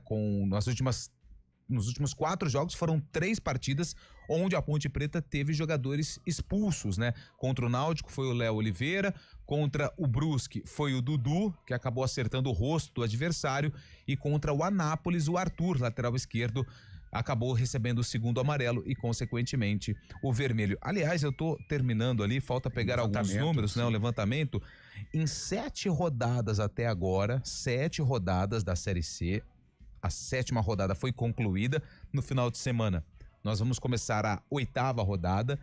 nos últimos 4 jogos foram 3 partidas onde a Ponte Preta teve jogadores expulsos, né? Contra o Náutico foi o Léo Oliveira, contra o Brusque foi o Dudu, que acabou acertando o rosto do adversário, e contra o Anápolis, o Arthur, lateral esquerdo, acabou recebendo o segundo amarelo e, consequentemente, o vermelho. Aliás, eu tô terminando ali, falta pegar alguns números, né? O levantamento. Em 7 rodadas até agora, 7 rodadas da Série C, a 7ª rodada foi concluída. No final de semana, nós vamos começar a 8ª rodada,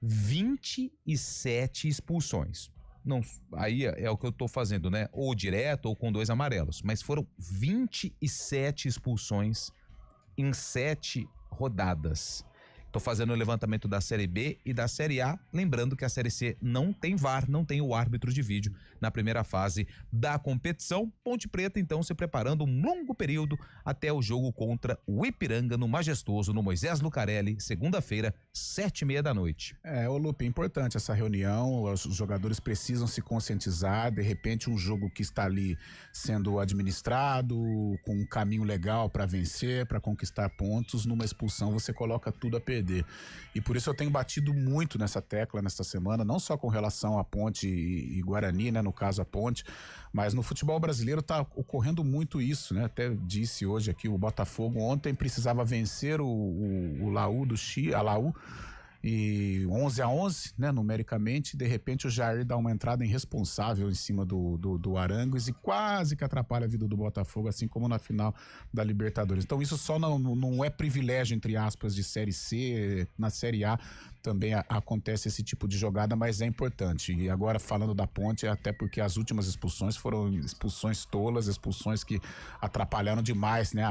27 expulsões. Não, aí é o que eu tô fazendo, né? Ou direto ou com 2 amarelos. Mas foram 27 expulsões em 7 rodadas. Tô fazendo o levantamento da Série B e da Série A, lembrando que a Série C não tem VAR, não tem o árbitro de vídeo na primeira fase da competição. Ponte Preta, então, se preparando um longo período até o jogo contra o Ipiranga no Majestoso, no Moisés Lucarelli, segunda-feira, 19h30. Ô Lupe, é importante essa reunião, os jogadores precisam se conscientizar, de repente um jogo que está ali sendo administrado, com um caminho legal para vencer, para conquistar pontos, numa expulsão você coloca tudo a perder. E por isso eu tenho batido muito nessa tecla nesta semana, não só com relação à Ponte e Guarani, né, no caso a Ponte, mas no futebol brasileiro tá ocorrendo muito isso, né? Até disse hoje aqui o Botafogo ontem precisava vencer o Laú do Chile, a Laú, e 11-11, né, numericamente, de repente o Jair dá uma entrada irresponsável em cima do Arangues e quase que atrapalha a vida do Botafogo, assim como na final da Libertadores. Então isso só não é privilégio, entre aspas, de Série C, na Série A também acontece esse tipo de jogada, mas é importante. E agora falando da Ponte, até porque as últimas expulsões foram expulsões tolas, expulsões que atrapalharam demais, né,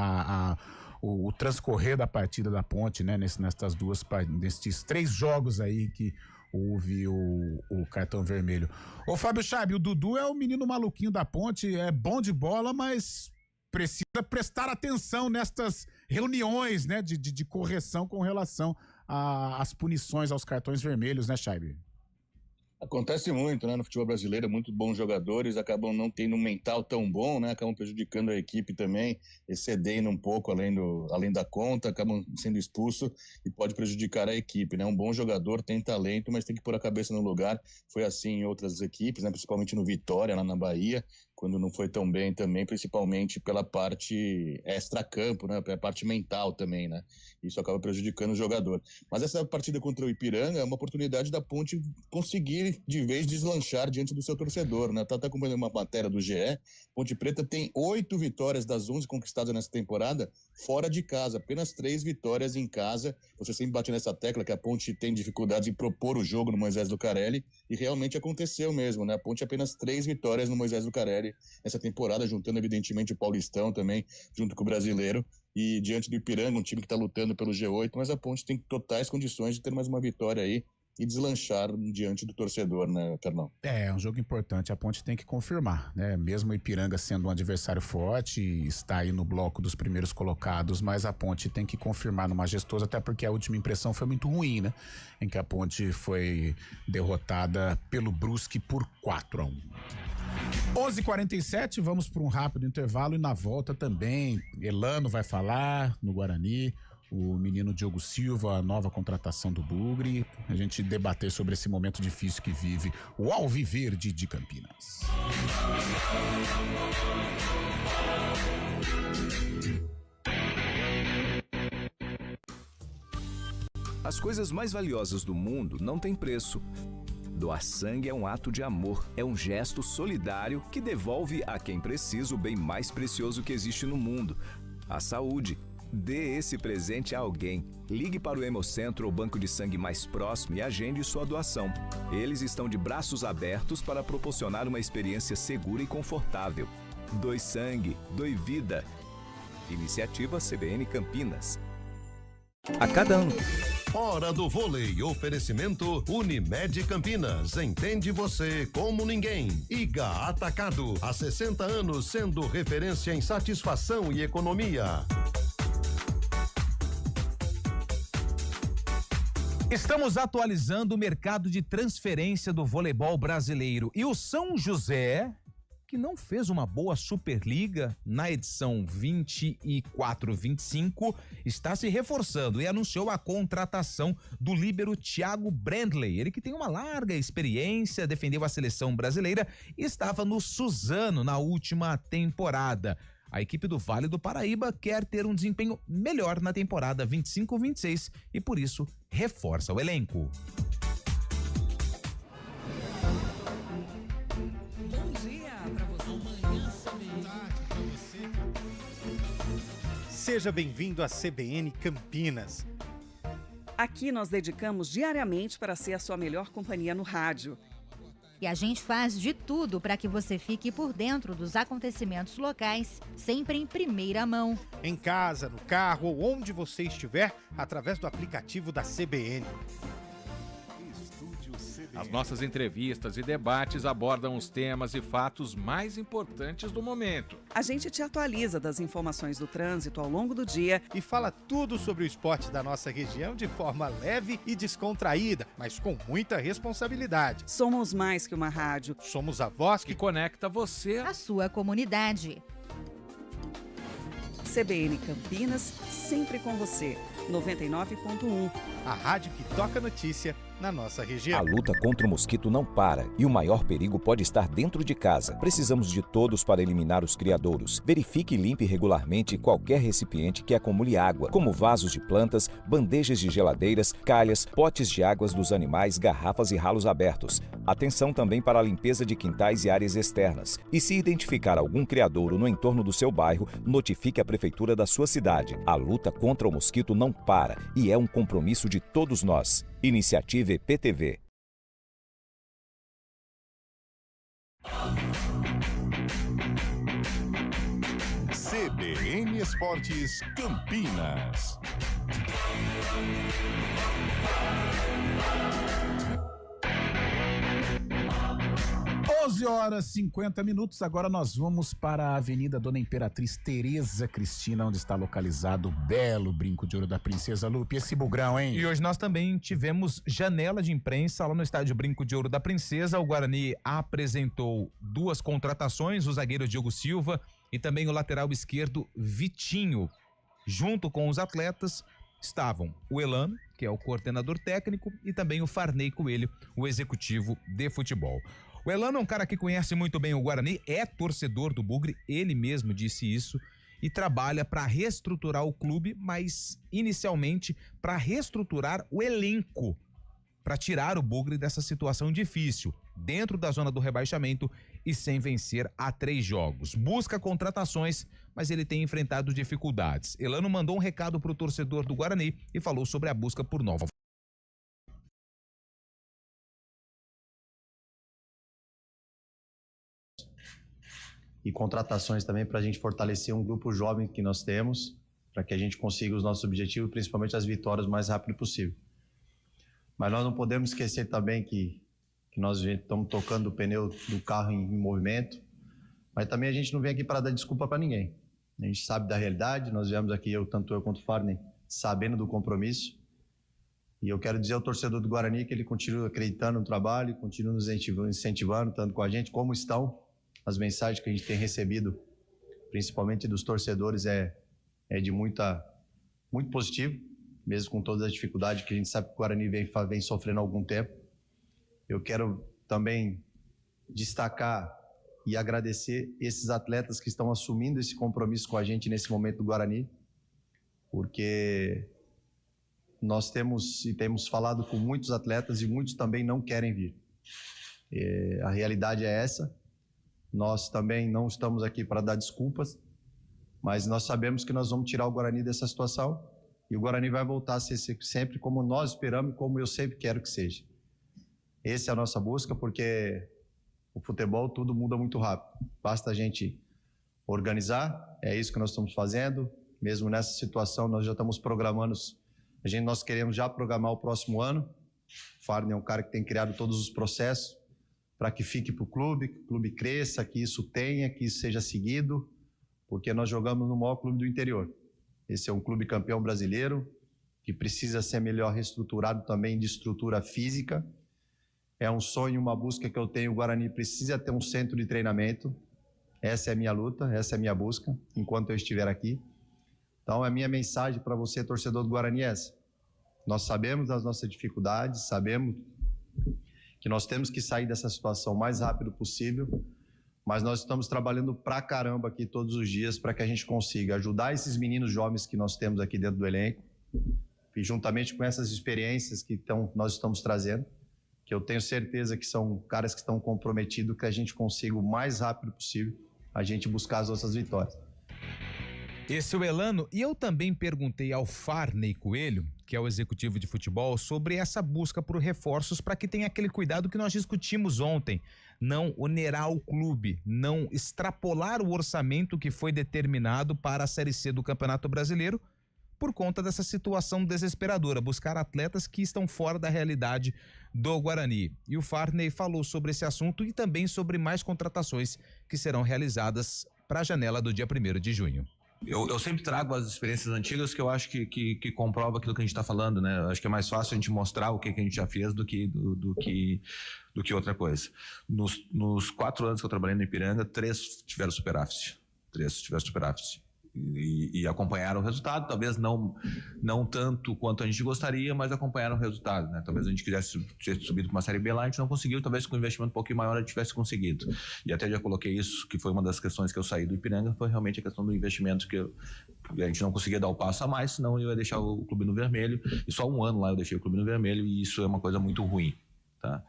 o transcorrer da partida da Ponte, né, nesses 3 jogos aí que houve o cartão vermelho. Ô Fábio Chaib, o Dudu é o menino maluquinho da Ponte, é bom de bola, mas precisa prestar atenção nestas reuniões, né, de correção com relação às punições aos cartões vermelhos, né, Scheibe? Acontece muito, né, no futebol brasileiro, muitos bons jogadores acabam não tendo um mental tão bom, né, acabam prejudicando a equipe também, excedendo um pouco além da conta, acabam sendo expulsos e pode prejudicar a equipe, né, um bom jogador tem talento, mas tem que pôr a cabeça no lugar, foi assim em outras equipes, né, principalmente no Vitória, lá na Bahia, quando não foi tão bem também, principalmente pela parte extra-campo, né, pela parte mental também, né, isso acaba prejudicando o jogador. Mas essa partida contra o Ipiranga é uma oportunidade da Ponte conseguir de vez deslanchar diante do seu torcedor, né, tá acompanhando uma matéria do GE, Ponte Preta tem 8 vitórias das 11 conquistadas nessa temporada fora de casa, apenas 3 vitórias em casa, você sempre bate nessa tecla que a Ponte tem dificuldades em propor o jogo no Moisés Lucarelli, e realmente aconteceu mesmo, né, a Ponte apenas 3 vitórias no Moisés Lucarelli essa temporada, juntando evidentemente o Paulistão também, junto com o Brasileiro, e diante do Ipiranga, um time que está lutando pelo G8, mas a Ponte tem totais condições de ter mais uma vitória aí e deslanchar diante do torcedor, né, Carnal? É um jogo importante, a Ponte tem que confirmar, né, mesmo o Ipiranga sendo um adversário forte, está aí no bloco dos primeiros colocados, mas a Ponte tem que confirmar no Majestoso, até porque a última impressão foi muito ruim, né, em que a Ponte foi derrotada pelo Brusque por 4-1. 11h47, vamos para um rápido intervalo e na volta também, Elano vai falar no Guarani, o menino Diogo Silva, a nova contratação do Bugre, a gente debater sobre esse momento difícil que vive o Alviverde de Campinas. As coisas mais valiosas do mundo não têm preço. Doar sangue é um ato de amor, é um gesto solidário que devolve a quem precisa o bem mais precioso que existe no mundo, a saúde. Dê esse presente a alguém. Ligue para o Hemocentro ou banco de sangue mais próximo e agende sua doação. Eles estão de braços abertos para proporcionar uma experiência segura e confortável. Doe sangue, doe vida. Iniciativa CBN Campinas. A cada ano. Hora do vôlei, oferecimento Unimed Campinas, entende você como ninguém. Iga Atacado, há 60 anos sendo referência em satisfação e economia. Estamos atualizando o mercado de transferência do voleibol brasileiro e o São José, que não fez uma boa Superliga na edição 24-25, está se reforçando e anunciou a contratação do líbero Thiago Brandley. Ele que tem uma larga experiência, defendeu a seleção brasileira e estava no Suzano na última temporada. A equipe do Vale do Paraíba quer ter um desempenho melhor na temporada 25-26 e por isso reforça o elenco. Seja bem-vindo à CBN Campinas. Aqui nós dedicamos diariamente para ser a sua melhor companhia no rádio. E a gente faz de tudo para que você fique por dentro dos acontecimentos locais, sempre em primeira mão. Em casa, no carro ou onde você estiver, através do aplicativo da CBN. As nossas entrevistas e debates abordam os temas e fatos mais importantes do momento. A gente te atualiza das informações do trânsito ao longo do dia e fala tudo sobre o esporte da nossa região de forma leve e descontraída, mas com muita responsabilidade. Somos mais que uma rádio. Somos a voz que conecta você à sua comunidade. CBN Campinas, sempre com você. 99.1. A rádio que toca notícia na nossa região. A luta contra o mosquito não para e o maior perigo pode estar dentro de casa. Precisamos de todos para eliminar os criadouros. Verifique e limpe regularmente qualquer recipiente que acumule água, como vasos de plantas, bandejas de geladeiras, calhas, potes de águas dos animais, garrafas e ralos abertos. Atenção também para a limpeza de quintais e áreas externas. E se identificar algum criadouro no entorno do seu bairro, notifique a prefeitura da sua cidade. A luta contra o mosquito não para e é um compromisso de todos nós. Iniciativa EPTV. CBN Esportes Campinas. 11 horas 50 minutos, agora nós vamos para a Avenida Dona Imperatriz Tereza Cristina, onde está localizado o belo Brinco de Ouro da Princesa. Lupe, esse bugrão, hein? E hoje nós também tivemos janela de imprensa lá no estádio Brinco de Ouro da Princesa. O Guarani apresentou 2 contratações, o zagueiro Diogo Silva e também o lateral esquerdo Vitinho. Junto com os atletas estavam o Elano, que é o coordenador técnico, e também o Farney Coelho, o executivo de futebol. O Elano é um cara que conhece muito bem o Guarani, é torcedor do Bugre, ele mesmo disse isso, e trabalha para reestruturar o clube, mas inicialmente para reestruturar o elenco, para tirar o Bugre dessa situação difícil, dentro da zona do rebaixamento e sem vencer há 3 jogos. Busca contratações, mas ele tem enfrentado dificuldades. Elano mandou um recado para o torcedor do Guarani e falou sobre a busca por nova. E contratações também para a gente fortalecer um grupo jovem que nós temos, para que a gente consiga os nossos objetivos, principalmente as vitórias, o mais rápido possível. Mas nós não podemos esquecer também que nós estamos tocando o pneu do carro em movimento, mas também a gente não vem aqui para dar desculpa para ninguém. A gente sabe da realidade, nós viemos aqui, tanto eu quanto o Farney, sabendo do compromisso. E eu quero dizer ao torcedor do Guarani que ele continua acreditando no trabalho, continua nos incentivando, tanto com a gente, como estão. As mensagens que a gente tem recebido, principalmente dos torcedores, é de muito positivo, mesmo com todas as dificuldades que a gente sabe que o Guarani vem sofrendo há algum tempo. Eu quero também destacar e agradecer esses atletas que estão assumindo esse compromisso com a gente nesse momento do Guarani, porque nós temos falado com muitos atletas e muitos também não querem vir. A realidade é essa. Nós também não estamos aqui para dar desculpas, mas nós sabemos que nós vamos tirar o Guarani dessa situação e o Guarani vai voltar a ser sempre como nós esperamos e como eu sempre quero que seja. Essa é a nossa busca, porque o futebol tudo muda muito rápido. Basta a gente organizar, é isso que nós estamos fazendo. Mesmo nessa situação, nós já estamos programando, nós queremos já programar o próximo ano. O Farney é um cara que tem criado todos os processos para que fique para o clube, que o clube cresça, que isso seja seguido, porque nós jogamos no maior clube do interior. Esse é um clube campeão brasileiro, que precisa ser melhor reestruturado também de estrutura física. É um sonho, uma busca que eu tenho. O Guarani precisa ter um centro de treinamento. Essa é a minha luta, essa é a minha busca, enquanto eu estiver aqui. Então, a minha mensagem para você, torcedor do Guarani, é essa. Nós sabemos das nossas dificuldades, sabemos que nós temos que sair dessa situação o mais rápido possível, mas nós estamos trabalhando pra caramba aqui todos os dias para que a gente consiga ajudar esses meninos jovens que nós temos aqui dentro do elenco, e juntamente com essas experiências que nós estamos trazendo, que eu tenho certeza que são caras que estão comprometidos, que a gente consiga o mais rápido possível a gente buscar as nossas vitórias. Esse é o Elano, e eu também perguntei ao Farney Coelho, que é o executivo de futebol, sobre essa busca por reforços para que tenha aquele cuidado que nós discutimos ontem, não onerar o clube, não extrapolar o orçamento que foi determinado para a Série C do Campeonato Brasileiro, por conta dessa situação desesperadora, buscar atletas que estão fora da realidade do Guarani. E o Farney falou sobre esse assunto e também sobre mais contratações que serão realizadas para a janela do dia 1º de junho. Eu sempre trago as experiências antigas que eu acho que comprova aquilo que a gente está falando, né? Eu acho que é mais fácil a gente mostrar o que a gente já fez do que outra coisa. Nos 4 anos que eu trabalhei no Ipiranga, 3 tiveram superávit. E acompanharam o resultado, talvez não tanto quanto a gente gostaria, mas acompanharam o resultado, né? Talvez a gente quisesse ter subido para uma Série B lá, a gente não conseguiu, talvez com um investimento um pouquinho maior a gente tivesse conseguido. E até já coloquei isso, que foi uma das questões que eu saí do Ipiranga, foi realmente a questão do investimento, que a gente não conseguia dar o passo a mais, senão eu ia deixar o clube no vermelho, e só 1 ano lá eu deixei o clube no vermelho, e isso é uma coisa muito ruim, tá?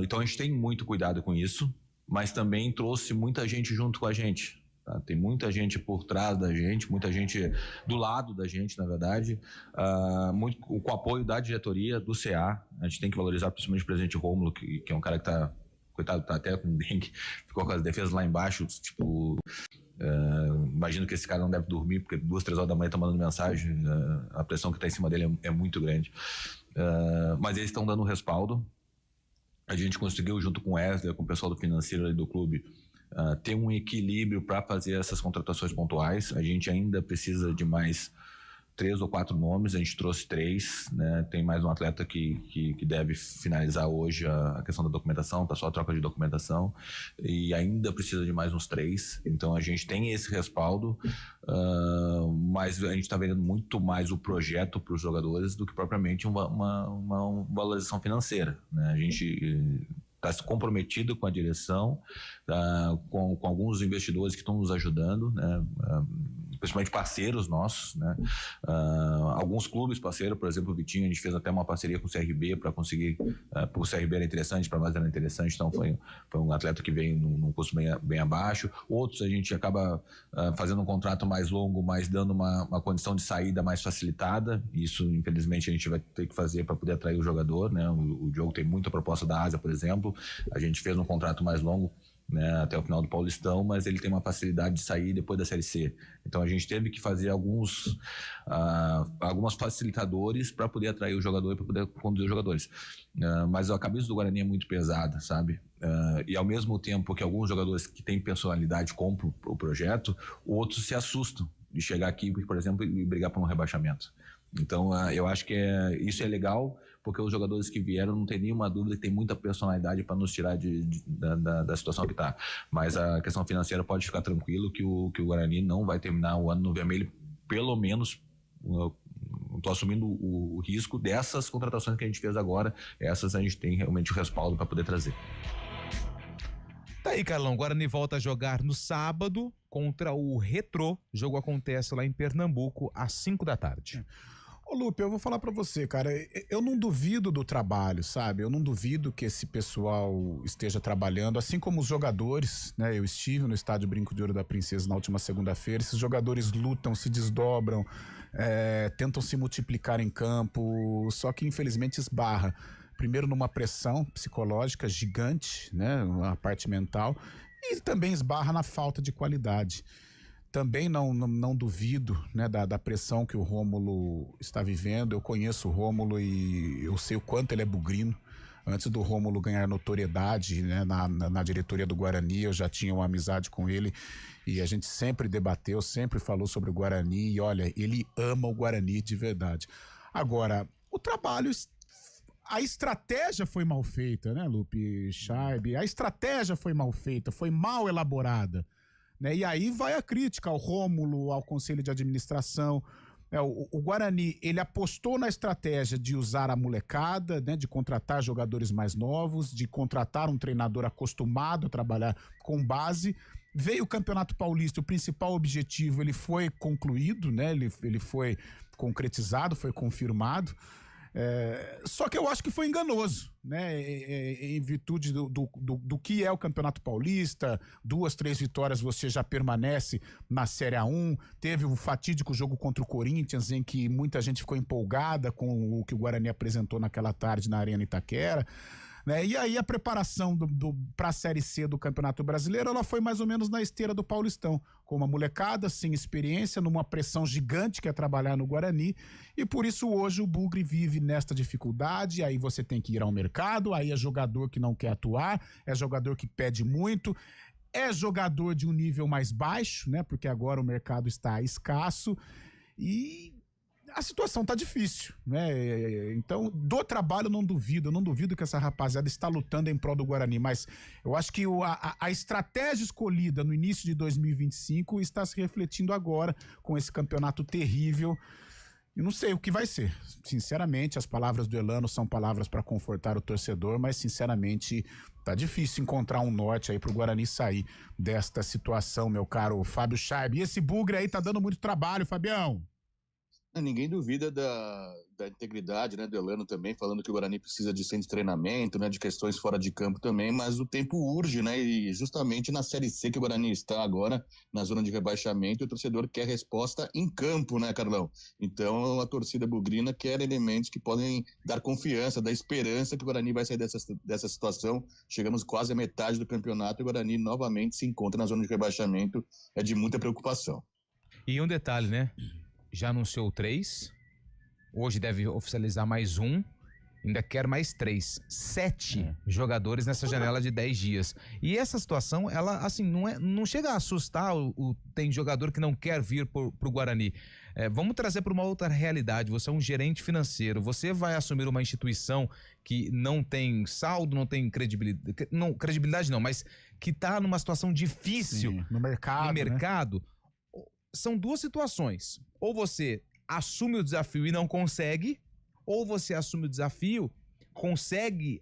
Então a gente tem muito cuidado com isso, mas também trouxe muita gente junto com a gente. Tem muita gente por trás da gente, muita gente do lado da gente, na verdade, com o apoio da diretoria, do CA. A gente tem que valorizar principalmente o presidente Rômulo, que é um cara que tá, coitado, tá até com dengue, ficou com as defesas lá embaixo, tipo, imagino que esse cara não deve dormir, porque 2, 3 horas da manhã tá mandando mensagem, a pressão que tá em cima dele é muito grande. Mas eles estão dando respaldo. a gente conseguiu, junto com o Wesley, com o pessoal do financeiro ali do clube, ter um equilíbrio para fazer essas contratações pontuais. A gente ainda precisa de mais 3 ou 4 nomes, a gente trouxe 3, né? Tem mais um atleta que deve finalizar hoje a questão da documentação, tá só a troca de documentação, e ainda precisa de mais uns 3, então a gente tem esse respaldo, mas a gente está vendo muito mais o projeto para os jogadores do que propriamente uma valorização financeira, né? A gente está comprometido com a direção, com alguns investidores que estão nos ajudando, né? Principalmente parceiros nossos, né? Alguns clubes parceiros, por exemplo, o Vitinho, a gente fez até uma parceria com o CRB para conseguir, o CRB era interessante, para nós era interessante, então foi um atleta que veio num custo bem abaixo. Outros a gente acaba fazendo um contrato mais longo, mas dando uma condição de saída mais facilitada. Isso, infelizmente, a gente vai ter que fazer para poder atrair o jogador, né? O Diogo tem muita proposta da Ásia, por exemplo. A gente fez um contrato mais longo, né, até o final do Paulistão, mas ele tem uma facilidade de sair depois da Série C. Então a gente teve que fazer alguns facilitadores para poder atrair o jogador e para poder conduzir os jogadores. Mas a cabeça do Guarani é muito pesada, sabe? E ao mesmo tempo que alguns jogadores que têm personalidade compram o projeto, outros se assustam de chegar aqui, por exemplo, e brigar por um rebaixamento. Então eu acho que isso é legal, porque os jogadores que vieram não tem nenhuma dúvida que tem muita personalidade para nos tirar da situação que está. Mas a questão financeira pode ficar tranquilo que o Guarani não vai terminar o ano no vermelho, pelo menos. Estou assumindo o risco dessas contratações que a gente fez agora. Essas a gente tem realmente o respaldo para poder trazer. Tá aí, Carlão. Guarani volta a jogar no sábado contra o Retrô. O jogo acontece lá em Pernambuco às 5 da tarde. Ô Lupe, eu vou falar pra você, cara, eu não duvido do trabalho, sabe? Eu não duvido que esse pessoal esteja trabalhando, assim como os jogadores, né? Eu estive no estádio Brinco de Ouro da Princesa na última segunda-feira, esses jogadores lutam, se desdobram, tentam se multiplicar em campo, só que infelizmente esbarra. Primeiro numa pressão psicológica gigante, né? A parte mental, e também esbarra na falta de qualidade. Também não duvido, né, da pressão que o Rômulo está vivendo. Eu conheço o Rômulo e eu sei o quanto ele é bugrino. Antes do Rômulo ganhar notoriedade, né, na diretoria do Guarani, eu já tinha uma amizade com ele e a gente sempre debateu, sempre falou sobre o Guarani e olha, ele ama o Guarani de verdade. Agora, o trabalho, a estratégia foi mal feita, né, Lupe, Scheibe? A estratégia foi mal feita, foi mal elaborada. Né? E aí vai a crítica ao Rômulo, ao Conselho de Administração. O Guarani, ele apostou na estratégia de usar a molecada, né? De contratar jogadores mais novos, de contratar um treinador acostumado a trabalhar com base. Veio o Campeonato Paulista, o principal objetivo ele foi concluído, né? Ele foi concretizado, foi confirmado. Só que eu acho que foi enganoso, né? Em virtude do que é o Campeonato Paulista, 2, 3 vitórias você já permanece na Série A1. Teve o fatídico jogo contra o Corinthians, em que muita gente ficou empolgada com o que o Guarani apresentou naquela tarde na Arena Itaquera. Né? E aí a preparação para a Série C do Campeonato Brasileiro, ela foi mais ou menos na esteira do Paulistão, com uma molecada sem experiência, numa pressão gigante que é trabalhar no Guarani, e por isso hoje o Bugre vive nesta dificuldade. Aí você tem que ir ao mercado, aí é jogador que não quer atuar, é jogador que pede muito, é jogador de um nível mais baixo, né? Porque agora o mercado está escasso e a situação tá difícil, né? Então, do trabalho eu não duvido que essa rapaziada está lutando em prol do Guarani, mas eu acho que a estratégia escolhida no início de 2025 está se refletindo agora com esse campeonato terrível. Eu não sei o que vai ser. Sinceramente, as palavras do Elano são palavras para confortar o torcedor, mas sinceramente tá difícil encontrar um norte aí pro Guarani sair desta situação, meu caro Fábio Scheibe. E esse Bugre aí tá dando muito trabalho, Fabião. Ninguém duvida da integridade, né, do Elano também, falando que o Guarani precisa de centro de treinamento, né, de questões fora de campo também, mas o tempo urge, né, e justamente na Série C que o Guarani está agora, na zona de rebaixamento, o torcedor quer resposta em campo, né, Carlão? Então a torcida bugrina quer elementos que podem dar confiança, dar esperança que o Guarani vai sair dessa situação. Chegamos quase à metade do campeonato e o Guarani novamente se encontra na zona de rebaixamento, é de muita preocupação. E um detalhe, né? Já anunciou 3, hoje deve oficializar mais um, ainda quer mais 3, 7 jogadores nessa janela de 10 dias. E essa situação, ela, assim, não chega a assustar tem jogador que não quer vir pro Guarani. Vamos trazer para uma outra realidade. Você é um gerente financeiro, você vai assumir uma instituição que não tem saldo, não tem credibilidade não, mas que tá numa situação difícil. Sim, no mercado. Né? São duas situações. Ou você assume o desafio e não consegue, ou você assume o desafio, consegue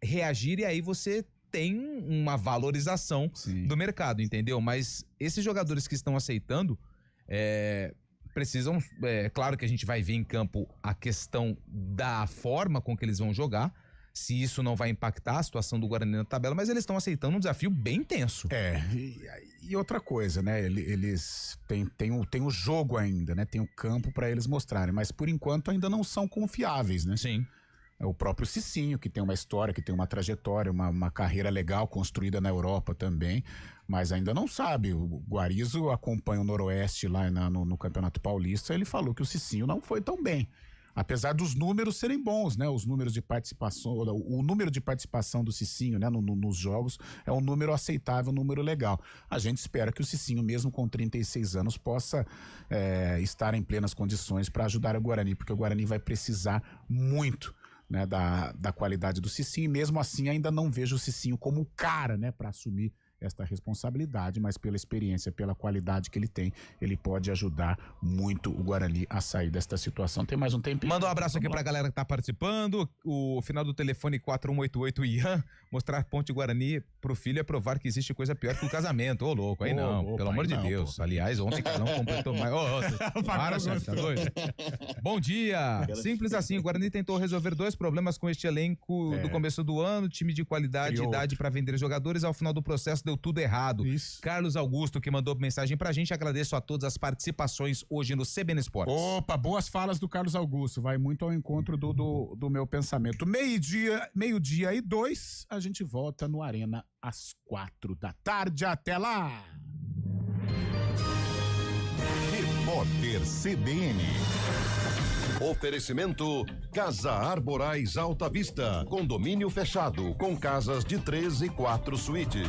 reagir e aí você tem uma valorização do mercado, entendeu? Mas esses jogadores que estão aceitando precisam... claro que a gente vai ver em campo a questão da forma com que eles vão jogar, se isso não vai impactar a situação do Guarani na tabela, mas eles estão aceitando um desafio bem intenso. E outra coisa, né? Eles têm o jogo ainda, né? Tem o campo para eles mostrarem, mas por enquanto ainda não são confiáveis, né? Sim. O próprio Cicinho, que tem uma história, que tem uma trajetória, uma carreira legal construída na Europa também, mas ainda não sabe. O Guarizo acompanha o Noroeste lá no Campeonato Paulista, ele falou que o Cicinho não foi tão bem. Apesar dos números serem bons, né? Os números de participação, o número de participação do Cicinho, né? Nos jogos é um número aceitável, um número legal. A gente espera que o Cicinho, mesmo com 36 anos, possa estar em plenas condições para ajudar o Guarani, porque o Guarani vai precisar muito, né, da qualidade do Cicinho, e mesmo assim ainda não vejo o Cicinho como o cara, né, para assumir esta responsabilidade, mas pela experiência, pela qualidade que ele tem, ele pode ajudar muito o Guarani a sair desta situação. Tem mais um tempinho? Manda um abraço aqui pra galera que tá participando. O final do telefone 4188 Ian, mostrar Ponte Guarani pro filho é provar que existe coisa pior que o casamento. Ô, louco, aí não, pelo amor de Deus. Aliás, ontem que não completou mais. Para, chefe, tá doido? Bom dia. Simples assim, o Guarani tentou resolver 2 problemas com este elenco do começo do ano, time de qualidade e idade para vender jogadores. Ao final do processo deu tudo errado. Isso. Carlos Augusto, que mandou mensagem pra gente, agradeço a todas as participações hoje no CBN Esportes. Opa, boas falas do Carlos Augusto, vai muito ao encontro do meu pensamento. Meio-dia e 2, a gente volta no Arena às 4 da tarde. Até lá! Repórter CBN. Oferecimento Casa Arborais Alta Vista. Condomínio fechado com casas de 3 e 4 suítes.